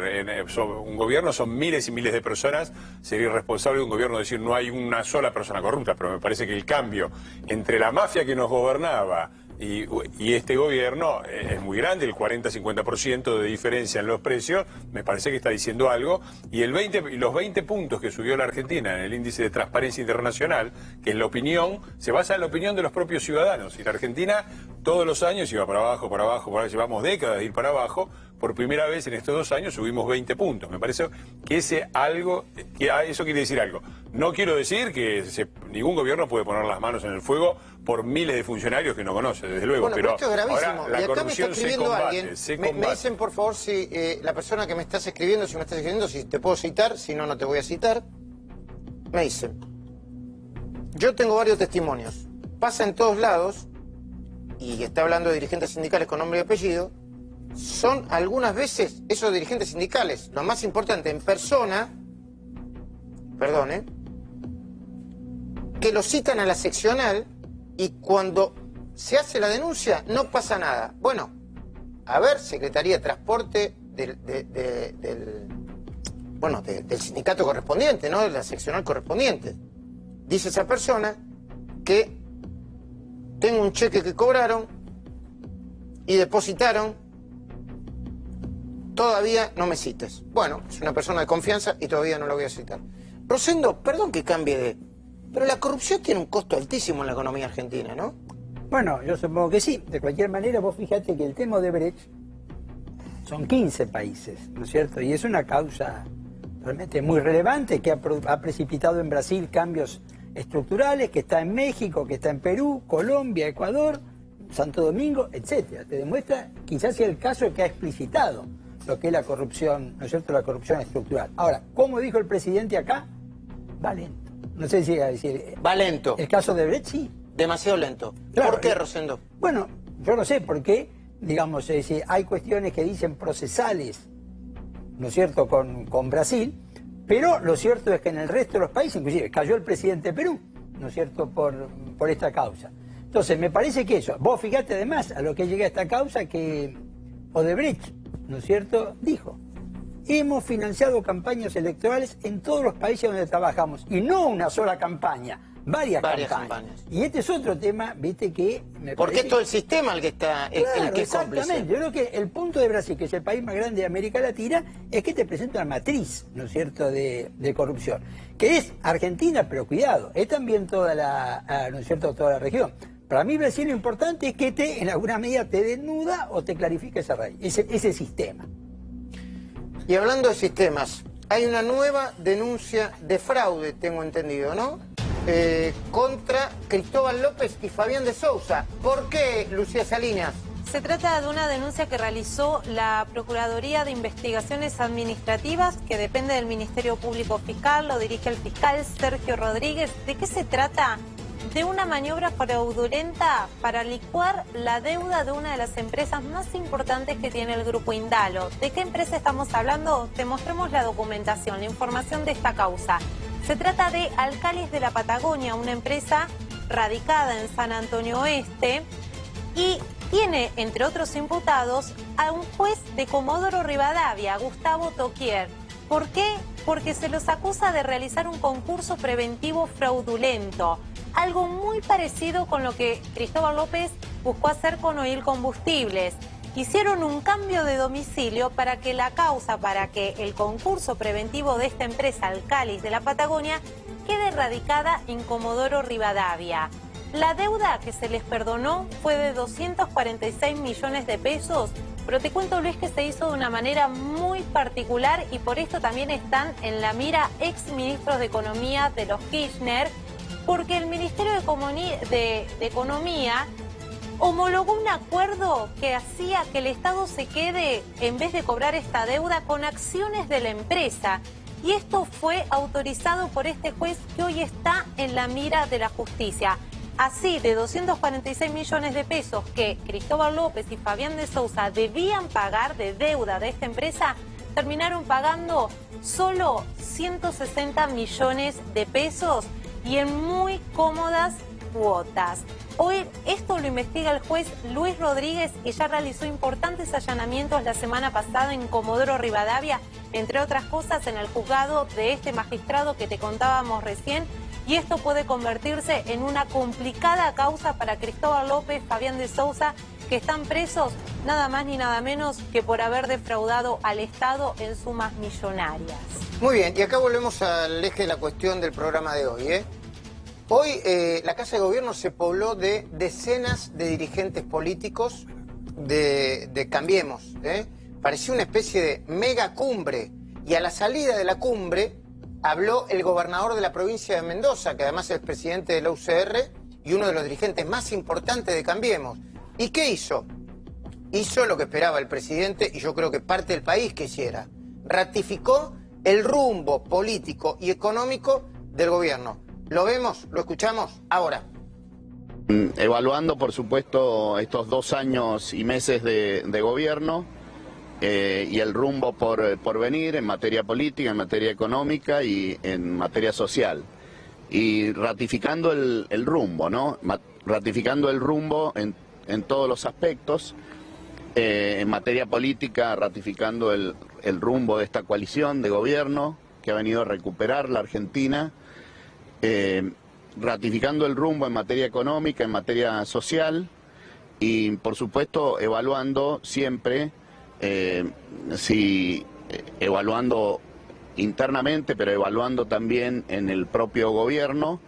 un gobierno son miles y miles de personas, sería irresponsable de un gobierno decir no hay una sola persona corrupta, pero me parece que el cambio entre la mafia que nos gobernaba y este gobierno es muy grande, el 40-50% de diferencia en los precios, me parece que está diciendo algo, y los 20 puntos que subió la Argentina en el índice de transparencia internacional, que es la opinión, se basa en la opinión de los propios ciudadanos, y la Argentina todos los años iba para abajo, llevamos décadas de ir para abajo, por primera vez en estos 2 años subimos 20 puntos. Me parece que eso quiere decir algo. No quiero decir que ningún gobierno puede poner las manos en el fuego por miles de funcionarios que no conoce, desde luego. Bueno, pero esto es gravísimo. Ahora, la y acá me está corrupción escribiendo alguien. Me dicen, por favor, si la persona que me estás escribiendo, si te puedo citar, si no, no te voy a citar. Me dicen, yo tengo varios testimonios. Pasa en todos lados, y está hablando de dirigentes sindicales con nombre y apellido, son algunas veces esos dirigentes sindicales, lo más importante, en persona, que lo citan a la seccional y cuando se hace la denuncia no pasa nada. Bueno, a ver, Secretaría de Transporte del sindicato correspondiente, ¿no? De la seccional correspondiente. Dice esa persona que tengo un cheque que cobraron y depositaron, todavía no me cites. Bueno, es una persona de confianza y todavía no la voy a citar. Rosendo, perdón que cambie pero la corrupción tiene un costo altísimo en la economía argentina, ¿no? Bueno, yo supongo que sí. De cualquier manera, vos fíjate que el tema de Brecht son 15 países, ¿no es cierto? Y es una causa realmente muy relevante que ha precipitado en Brasil cambios estructurales, que está en México, que está en Perú, Colombia, Ecuador, Santo Domingo, etcétera. Te demuestra, quizás sea el caso que ha explicitado. lo que es la corrupción, ¿no es cierto?, la corrupción estructural. Ahora, como dijo el presidente acá, va lento. No sé si decir... Va lento. El caso de Brecht, sí. Demasiado lento. Claro, ¿Por qué, Rosendo? Bueno, yo no sé por qué, digamos, es decir, hay cuestiones que dicen procesales, ¿no es cierto?, con Brasil, pero lo cierto es que en el resto de los países, inclusive cayó el presidente de Perú, ¿no es cierto?, por esta causa. Entonces, me parece que eso, vos fíjate además a lo que llega a esta causa que Odebrecht, ¿no es cierto?, dijo: hemos financiado campañas electorales en todos los países donde trabajamos, y no una sola campaña, varias campañas. Y este es otro tema, viste, que me Porque parece... es todo el sistema el que está, el que es cómplice. Exactamente. Yo creo que el punto de Brasil, que es el país más grande de América Latina, es que te presenta una matriz, ¿no es cierto?, de corrupción, que es Argentina, pero cuidado, es también toda la, ¿no es cierto?, toda la región. Para mí Brasil lo importante es que en alguna medida te desnuda o te clarifica esa raíz, ese sistema. Y hablando de sistemas, hay una nueva denuncia de fraude, tengo entendido, ¿no? Contra Cristóbal López y Fabián de Sousa. ¿Por qué, Lucía Salinas? Se trata de una denuncia que realizó la Procuraduría de Investigaciones Administrativas, que depende del Ministerio Público Fiscal, lo dirige el fiscal Sergio Rodríguez. ¿De qué se trata? De una maniobra fraudulenta para licuar la deuda de una de las empresas más importantes que tiene el Grupo Indalo. ¿De qué empresa estamos hablando? Te mostramos la documentación, la información de esta causa. Se trata de Alcalis de la Patagonia, una empresa radicada en San Antonio Oeste, y tiene, entre otros imputados, a un juez de Comodoro Rivadavia, Gustavo Toquier. ¿Por qué? Porque se los acusa de realizar un concurso preventivo fraudulento. Algo muy parecido con lo que Cristóbal López buscó hacer con Oil Combustibles. Hicieron un cambio de domicilio para que la causa, para que el concurso preventivo de esta empresa, Alcalis de la Patagonia, quede radicada en Comodoro Rivadavia. La deuda que se les perdonó fue de 246 millones de pesos, pero te cuento, Luis, que se hizo de una manera muy particular y por esto también están en la mira exministros de Economía de los Kirchner, porque el Ministerio de Economía homologó un acuerdo que hacía que el Estado se quede, en vez de cobrar esta deuda, con acciones de la empresa. Y esto fue autorizado por este juez que hoy está en la mira de la justicia. Así, de 246 millones de pesos que Cristóbal López y Fabián de Sousa debían pagar de deuda de esta empresa, terminaron pagando solo 160 millones de pesos y en muy cómodas cuotas. Hoy esto lo investiga el juez Luis Rodríguez y ya realizó importantes allanamientos la semana pasada en Comodoro Rivadavia, entre otras cosas en el juzgado de este magistrado que te contábamos recién, y esto puede convertirse en una complicada causa para Cristóbal López, Fabián de Sousa, que están presos nada más ni nada menos que por haber defraudado al Estado en sumas millonarias. Muy bien, y acá volvemos al eje de la cuestión del programa de hoy, ¿eh? Hoy la Casa de Gobierno se pobló de decenas de dirigentes políticos de Cambiemos, ¿eh? Pareció una especie de mega cumbre, y a la salida de la cumbre habló el gobernador de la provincia de Mendoza, que además es el presidente de la UCR y uno de los dirigentes más importantes de Cambiemos. ¿Y qué hizo? Hizo lo que esperaba el presidente y yo creo que parte del país quisiera. Ratificó el rumbo político y económico del gobierno. ¿Lo vemos? ¿Lo escuchamos? Ahora. Evaluando, por supuesto, estos 2 años y meses de gobierno y el rumbo por venir en materia política, en materia económica y en materia social. Y ratificando el rumbo, ¿no? Ratificando el rumbo en todos los aspectos. En materia política, ratificando el rumbo de esta coalición de gobierno que ha venido a recuperar la Argentina. Ratificando el rumbo en materia económica, en materia social y, por supuesto, evaluando siempre, evaluando internamente, pero evaluando también en el propio gobierno,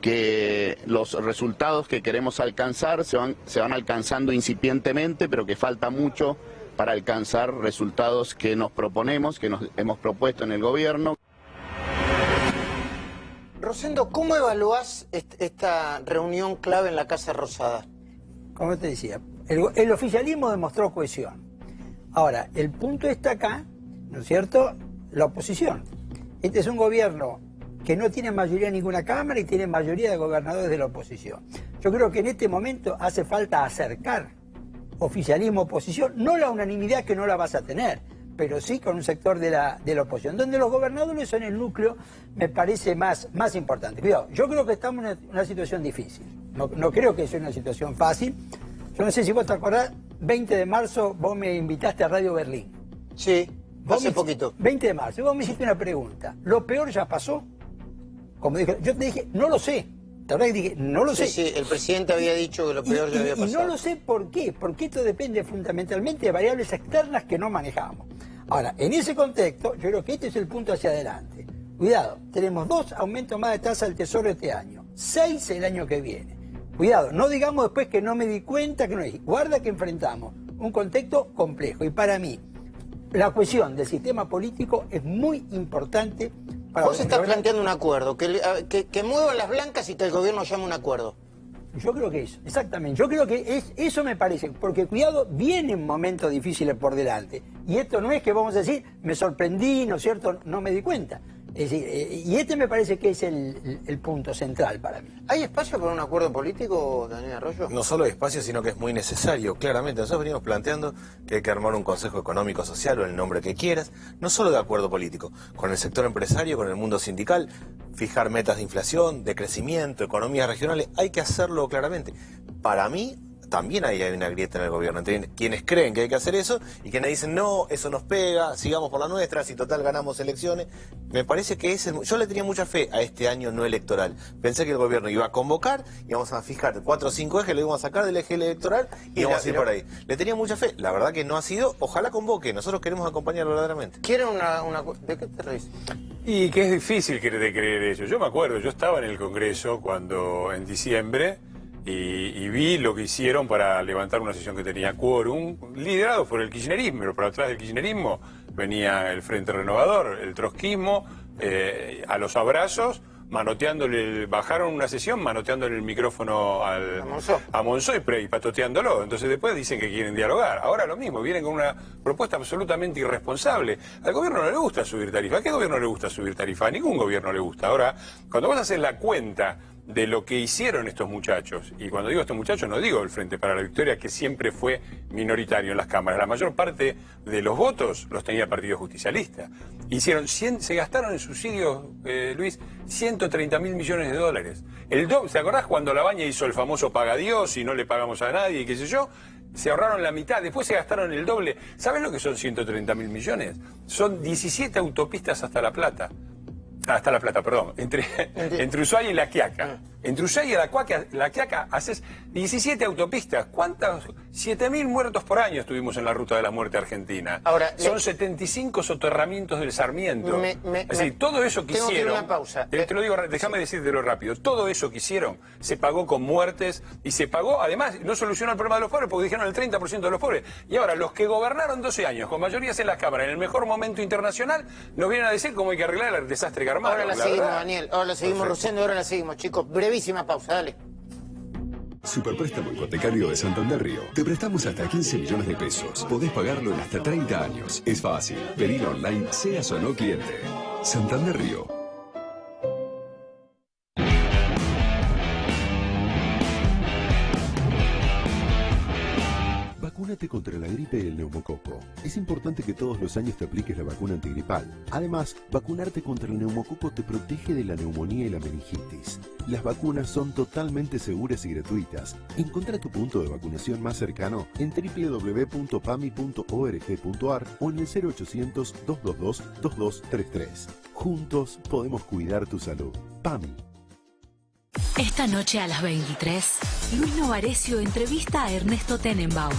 que los resultados que queremos alcanzar se van alcanzando incipientemente, pero que falta mucho para alcanzar resultados que nos proponemos, que nos hemos propuesto en el gobierno. Rosendo, ¿cómo evaluás esta reunión clave en la Casa Rosada? Como te decía, el oficialismo demostró cohesión. Ahora, el punto está acá, ¿no es cierto?, la oposición. Este es un gobierno que no tiene mayoría en ninguna Cámara y tiene mayoría de gobernadores de la oposición. Yo creo que en este momento hace falta acercar oficialismo-oposición, no la unanimidad que no la vas a tener, pero sí con un sector de la oposición, donde los gobernadores son el núcleo, me parece más importante. Cuidado, yo creo que estamos en una situación difícil, no creo que sea una situación fácil. Yo no sé si vos te acordás, 20 de marzo vos me invitaste a Radio Berlín. Sí, hace poquito. 20 de marzo, y vos me hiciste una pregunta. ¿Lo peor ya pasó? Como dije, yo te dije, no lo sé. La verdad que dije, no lo sé. Sí, el presidente había dicho que lo peor ya había pasado. Y no lo sé por qué, porque esto depende fundamentalmente de variables externas que no manejamos. Ahora, en ese contexto, yo creo que este es el punto hacia adelante. Cuidado, tenemos 2 aumentos más de tasa del Tesoro este año, 6 el año que viene. Cuidado, no digamos después que no me di cuenta, que no dije. Guarda que enfrentamos un contexto complejo. Y para mí, la cuestión del sistema político es muy importante para... Vos estás planteando un acuerdo, que muevan las blancas y que el gobierno llame un acuerdo. Yo creo que eso, exactamente. Yo creo que eso me parece, porque cuidado, vienen momentos difíciles por delante. Y esto no es que vamos a decir, me sorprendí, ¿no es cierto? No me di cuenta. Es decir, y este me parece que es el punto central para mí. ¿Hay espacio para un acuerdo político, Daniel Arroyo? No solo hay espacio, sino que es muy necesario, claramente. Nosotros venimos planteando que hay que armar un Consejo Económico Social, o el nombre que quieras, no solo de acuerdo político, con el sector empresario, con el mundo sindical, fijar metas de inflación, de crecimiento, economías regionales, hay que hacerlo claramente. Para mí, también hay una grieta en el gobierno entre quienes creen que hay que hacer eso y quienes dicen no, eso nos pega, sigamos por la nuestra, si total ganamos elecciones. Me parece que yo le tenía mucha fe a este año no electoral. Pensé que el gobierno iba a convocar, íbamos a fijar 4 o 5 ejes, lo íbamos a sacar del eje electoral y íbamos a ir por ahí. Le tenía mucha fe, la verdad que no ha sido, ojalá convoque, nosotros queremos acompañar verdaderamente. ¿Quieren ¿De qué te reís? Y que es difícil de creer eso. Yo me acuerdo, yo estaba en el Congreso cuando en diciembre y vi lo que hicieron para levantar una sesión que tenía quórum, liderado por el kirchnerismo, pero por atrás del kirchnerismo venía el Frente Renovador, el trotskismo, a los abrazos, bajaron una sesión manoteándole el micrófono a Monzó y patoteándolo. Entonces después dicen que quieren dialogar. Ahora lo mismo, vienen con una propuesta absolutamente irresponsable. Al gobierno no le gusta subir tarifa. ¿A qué gobierno le gusta subir tarifa? A ningún gobierno le gusta. Ahora, cuando vos haces la cuenta de lo que hicieron estos muchachos, y cuando digo estos muchachos no digo el Frente para la Victoria, que siempre fue minoritario en las cámaras, la mayor parte de los votos los tenía el Partido Justicialista. Se gastaron en subsidios, Luis, 130.000 millones de dólares. ¿Te acordás cuando Labaña hizo el famoso Pagadiós y no le pagamos a nadie y qué sé yo? Se ahorraron la mitad, después se gastaron el doble. ¿Sabés lo que son 130.000 millones? Son 17 autopistas hasta La Plata. Hasta La Plata, perdón, entre Ushuaia y La Quiaca. Entre Ushuaia y La Quiaca haces 17 autopistas. ¿Cuántas? 7.000 muertos por año estuvimos en la ruta de la muerte argentina. Ahora, son 75 soterramientos del Sarmiento. Es decir, todo eso que tengo hicieron... Que ir a una pausa. Te lo digo, déjame decírtelo rápido. Todo eso que hicieron se pagó con muertes y se pagó, además, no solucionó el problema de los pobres porque dijeron el 30% de los pobres. Y ahora, los que gobernaron 12 años, con mayorías en las cámaras, en el mejor momento internacional, nos vienen a decir cómo hay que arreglar el desastre que armaron. Ahora la seguimos, Daniel. Ahora la seguimos, Rosendo, ahora la seguimos, chicos. Brevísima pausa, dale. Superpréstamo hipotecario de Santander Río. Te prestamos hasta 15 millones de pesos. Podés pagarlo en hasta 30 años. Es fácil. Pedilo online, seas o no cliente. Santander Río. Vacúnate contra la gripe y el neumococo. Es importante que todos los años te apliques la vacuna antigripal. Además, vacunarte contra el neumococo te protege de la neumonía y la meningitis. Las vacunas son totalmente seguras y gratuitas. Encontrá tu punto de vacunación más cercano en www.pami.org.ar o en el 0800-222-2233. Juntos podemos cuidar tu salud. PAMI. Esta noche a las 23, Luis Novarecio entrevista a Ernesto Tenenbaum.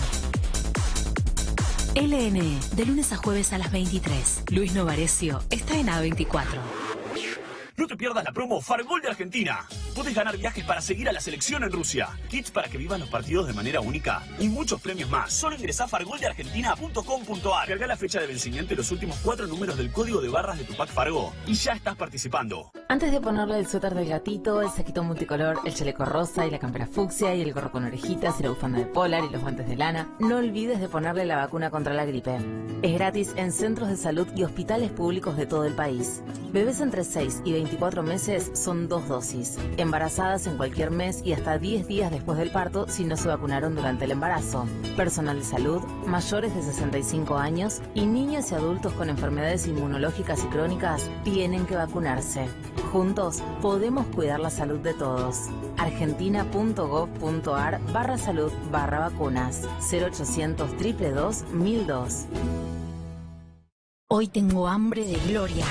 LNE, de lunes a jueves a las 23. Luis Novarecio está en A24. No te pierdas la promo Fargol de Argentina. podés ganar viajes para seguir a la selección en Rusia, kits para que vivas los partidos de manera única y muchos premios más. Solo ingresá a fargoldeargentina.com.ar. Carga la fecha de vencimiento y los últimos 4 números del código de barras de tu pack Fargo y ya estás participando. Antes de ponerle el suéter del gatito, el saquito multicolor, el chaleco rosa y la campera fucsia y el gorro con orejitas y la bufanda de polar y los guantes de lana, no olvides de ponerle la vacuna contra la gripe. Es gratis en centros de salud y hospitales públicos de todo el país. Bebés entre 6 y 24 meses son 2 dosis. Embarazadas en cualquier mes y hasta 10 días después del parto si no se vacunaron durante el embarazo. Personal de salud, mayores de 65 años y niños y adultos con enfermedades inmunológicas y crónicas tienen que vacunarse. Juntos podemos cuidar la salud de todos. argentina.gov.ar/salud/vacunas 0800 222 1002. Hoy tengo hambre de gloria.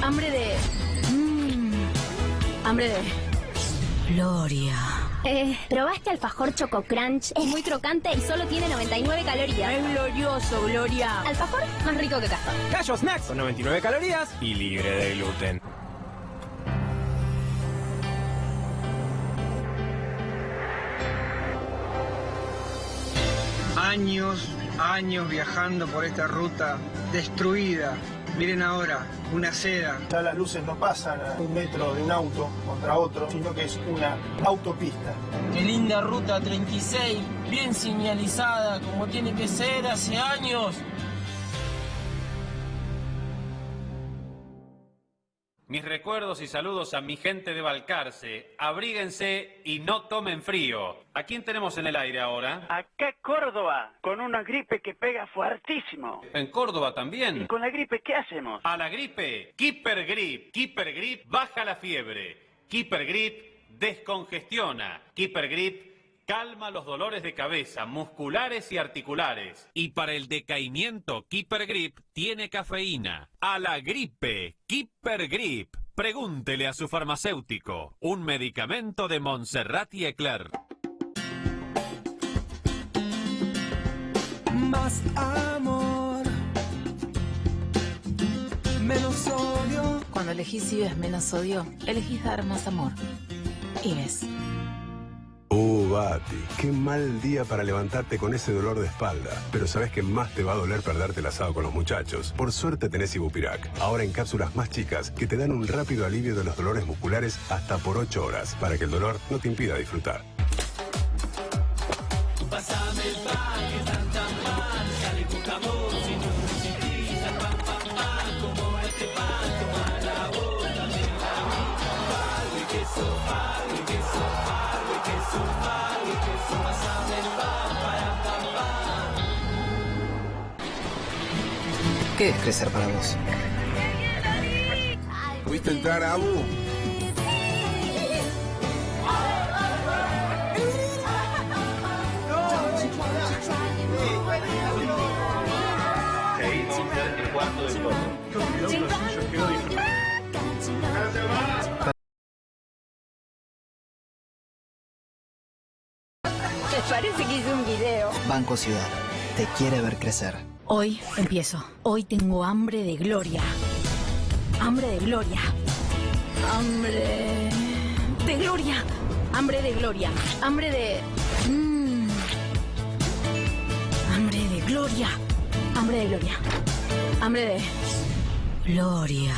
Hambre de... hambre de... gloria. ¿Probaste alfajor Choco Crunch? Es muy crocante y solo tiene 99 calorías. Es glorioso, Gloria. Alfajor más rico que Castor. Gallo Snacks con 99 calorías y libre de gluten. Años viajando por esta ruta destruida. Miren ahora, una seda. Ya las luces no pasan a 1 metro de un auto contra otro, sino que es una autopista. Qué linda ruta 36, bien señalizada, como tiene que ser hace años. Mis recuerdos y saludos a mi gente de Balcarce. Abríguense y no tomen frío. ¿A quién tenemos en el aire ahora? Acá Córdoba, con una gripe que pega fuertísimo. ¿En Córdoba también? ¿Y con la gripe qué hacemos? A la gripe, Keeper Grip. Keeper Grip baja la fiebre. Keeper Grip descongestiona. Keeper Grip calma los dolores de cabeza, musculares y articulares. Y para el decaimiento, Keeper Grip tiene cafeína. A la gripe, Keeper Grip. Pregúntele a su farmacéutico. Un medicamento de Montserrat y Eclair. Más amor, menos odio. Cuando elegís Ives menos odio, elegís dar más amor. Ives. Bati, qué mal día para levantarte con ese dolor de espalda. Pero sabes que más te va a doler perderte el asado con los muchachos. Por suerte tenés Ibupirac, ahora en cápsulas más chicas que te dan un rápido alivio de los dolores musculares hasta por 8 horas, para que el dolor no te impida disfrutar. Pásame el pan, que tan pan, sale con jamón, sin dulce, sin prisa, pan, como este pan, toma la bota de la vida. Palo y queso, palo y queso, palo y queso, palo y queso, pásame el pan para papá. ¿Qué es crecer para vos? ¿Pudiste entrar a Abu? Me parece que hice un video. Banco Ciudad, te quiere ver crecer. Hoy empiezo. Hoy tengo hambre de gloria. Hambre de gloria. Hambre de gloria. Hambre de gloria. Hambre de... Hambre de gloria. Hambre de gloria. Hambre de... gloria.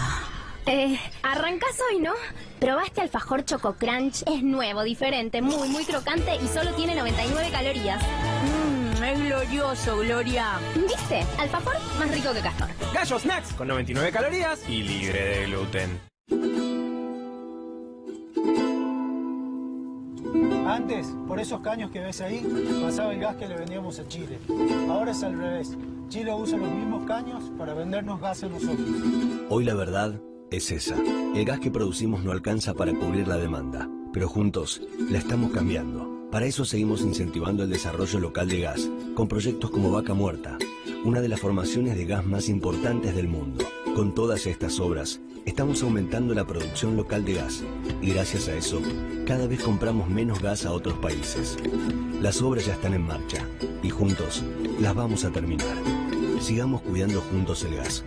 Arrancás hoy, ¿no? ¿Probaste alfajor Choco Crunch? Es nuevo, diferente, muy crocante y solo tiene 99 calorías. Es glorioso, Gloria. ¿Viste? Alfajor más rico que Castor. Gallo Snacks con 99 calorías y libre de gluten. Antes, por esos caños que ves ahí, pasaba el gas que le vendíamos a Chile. Ahora es al revés. Chile usa los mismos caños para vendernos gas a nosotros. Hoy la verdad es esa. El gas que producimos no alcanza para cubrir la demanda, pero juntos la estamos cambiando. Para eso seguimos incentivando el desarrollo local de gas, con proyectos como Vaca Muerta, una de las formaciones de gas más importantes del mundo. Con todas estas obras, estamos aumentando la producción local de gas, y gracias a eso, cada vez compramos menos gas a otros países. Las obras ya están en marcha, y juntos las vamos a terminar. Sigamos cuidando juntos el gas.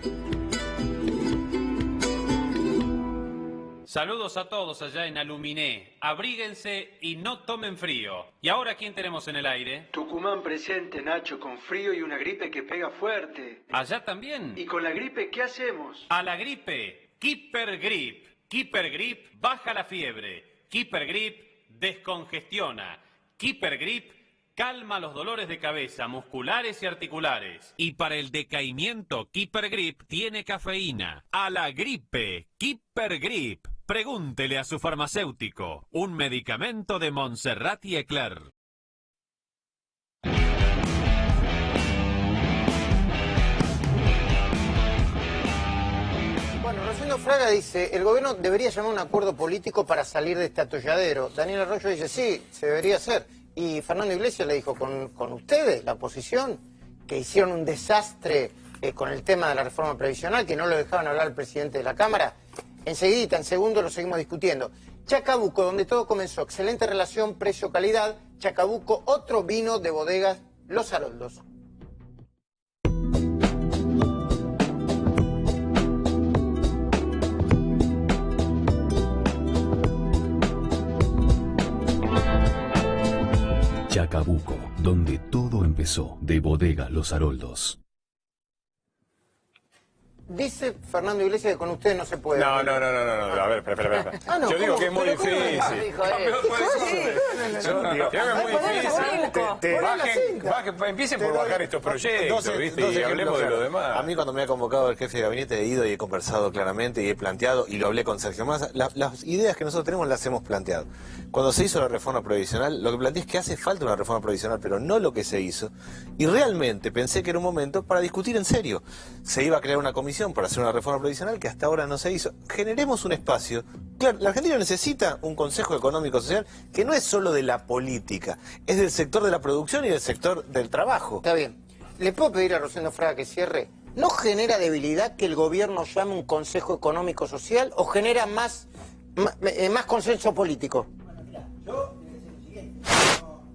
Saludos a todos allá en Aluminé. Abríguense y no tomen frío. ¿Y ahora quién tenemos en el aire? Tucumán presente, Nacho, con frío y una gripe que pega fuerte. ¿Allá también? ¿Y con la gripe qué hacemos? A la gripe, Keeper Grip. Keeper Grip baja la fiebre. Keeper Grip descongestiona. Keeper Grip calma los dolores de cabeza, musculares y articulares. Y para el decaimiento, Keeper Grip tiene cafeína. A la gripe, Keeper Grip. Pregúntele a su farmacéutico. Un medicamento de Montserrat y Eclair. Bueno, Rosendo Fraga dice, el gobierno debería llamar a un acuerdo político para salir de este atolladero. Daniel Arroyo dice, sí, se debería hacer. Y Fernando Iglesias le dijo, con ustedes, la oposición, que hicieron un desastre con el tema de la reforma previsional, que no lo dejaban hablar al presidente de la Cámara. Enseguida, en segundo, lo seguimos discutiendo. Chacabuco, donde todo comenzó, excelente relación precio-calidad. Chacabuco, otro vino de bodegas Los Haroldos. Chacabuco, donde todo empezó, de Bodega Los Haroldos. Dice Fernando Iglesias que con ustedes no se puede. No. A ver, espera. Ah, no, yo digo ¿cómo? que es muy ¿Pero cómo difícil. no? Dijo él. Yo digo que es muy difícil. Empiecen por bajar estos proyectos, ¿viste? Y hablemos de lo demás. A mí cuando me ha convocado el jefe de gabinete he ido y he conversado claramente y he planteado, y lo hablé con Sergio Massa, las ideas que nosotros tenemos las hemos planteado. Cuando se hizo la reforma provisional, lo que planteé es que hace falta una reforma provisional, pero no lo que se hizo. Y realmente pensé que era un momento para discutir en serio. Se iba a crear una comisión para hacer una reforma provisional que hasta ahora no se hizo. Generemos un espacio. Claro, la Argentina necesita un Consejo Económico Social que no es solo de la política, es del sector de la producción y del sector del trabajo. Está bien. ¿Le puedo pedir a Rosendo Fraga que cierre? ¿No genera debilidad que el gobierno llame un Consejo Económico Social o genera más consenso político? Bueno, mira, yo le voy a decir lo siguiente.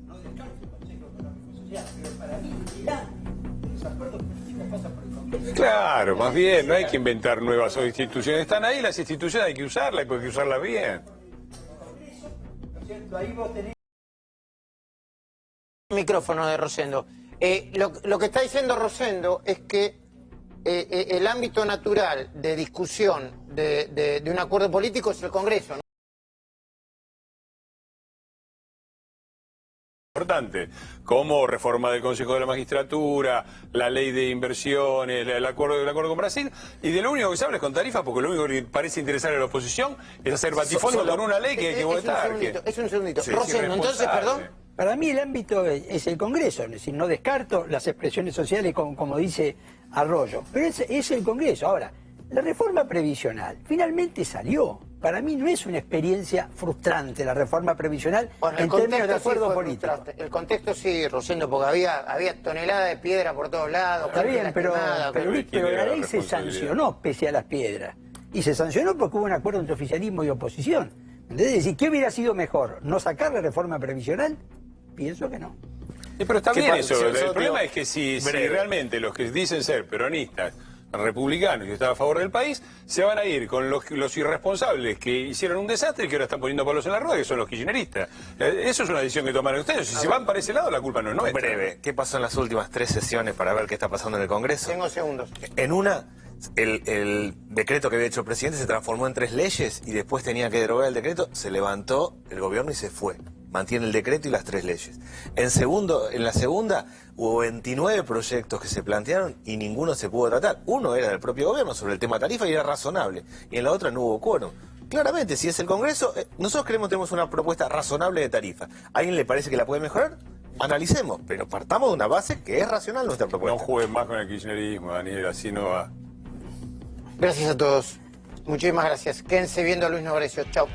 No descarto el Consejo Económico Social, pero para mí, los acuerdos políticos pasan por el Congreso. Claro, más bien, no hay que inventar nuevas instituciones. Están ahí las instituciones, hay que usarlas y hay que usarlas bien. ¿No es cierto? Ahí vos tenés... Micrófono de Rosendo. Lo que está diciendo Rosendo es que el ámbito natural de discusión de un acuerdo político es el Congreso, ¿no? Importante, como reforma del Consejo de la Magistratura, la ley de inversiones, el acuerdo con Brasil, y de lo único que se habla es con tarifas, porque lo único que parece interesar a la oposición es hacer batifondo con una ley que hay que votar. Es un segundito. Sí, Rosendo, entonces, perdón. Para mí el ámbito es el Congreso, es decir, no descarto las expresiones sociales como dice Arroyo, pero es el Congreso. Ahora, la reforma previsional finalmente salió. Para mí no es una experiencia frustrante la reforma previsional en términos de acuerdo político. El contexto sí, Rosendo, porque había toneladas de piedra por todos lados. Está bien, pero la ley se sancionó pese a las piedras. Y se sancionó porque hubo un acuerdo entre oficialismo y oposición. ¿Entendés? Es decir, ¿qué hubiera sido mejor? ¿No sacar la reforma previsional? Pienso que no. Pero está bien eso. El problema es que si realmente los que dicen ser peronistas, republicanos y están a favor del país, se van a ir con los irresponsables que hicieron un desastre y que ahora están poniendo palos en la rueda, que son los kirchneristas. Eso es una decisión que tomaron ustedes. Si se van para ese lado, la culpa no es nuestra. Breve, ¿qué pasó en las últimas 3 sesiones para ver qué está pasando en el Congreso? Tengo segundos. En una, el decreto que había hecho el presidente se transformó en 3 leyes y después tenía que derogar el decreto, se levantó el gobierno y se fue. Mantiene el decreto y las 3 leyes. En la segunda hubo 29 proyectos que se plantearon y ninguno se pudo tratar. Uno era del propio gobierno sobre el tema tarifa y era razonable. Y en la otra no hubo quórum. Claramente, si es el Congreso, nosotros tenemos una propuesta razonable de tarifa. ¿A alguien le parece que la puede mejorar? Analicemos, pero partamos de una base que es racional nuestra propuesta. No jueguen más con el kirchnerismo, Daniel, así no va. Gracias a todos. Muchísimas gracias. Quédense viendo a Luis Novarecio. Chao.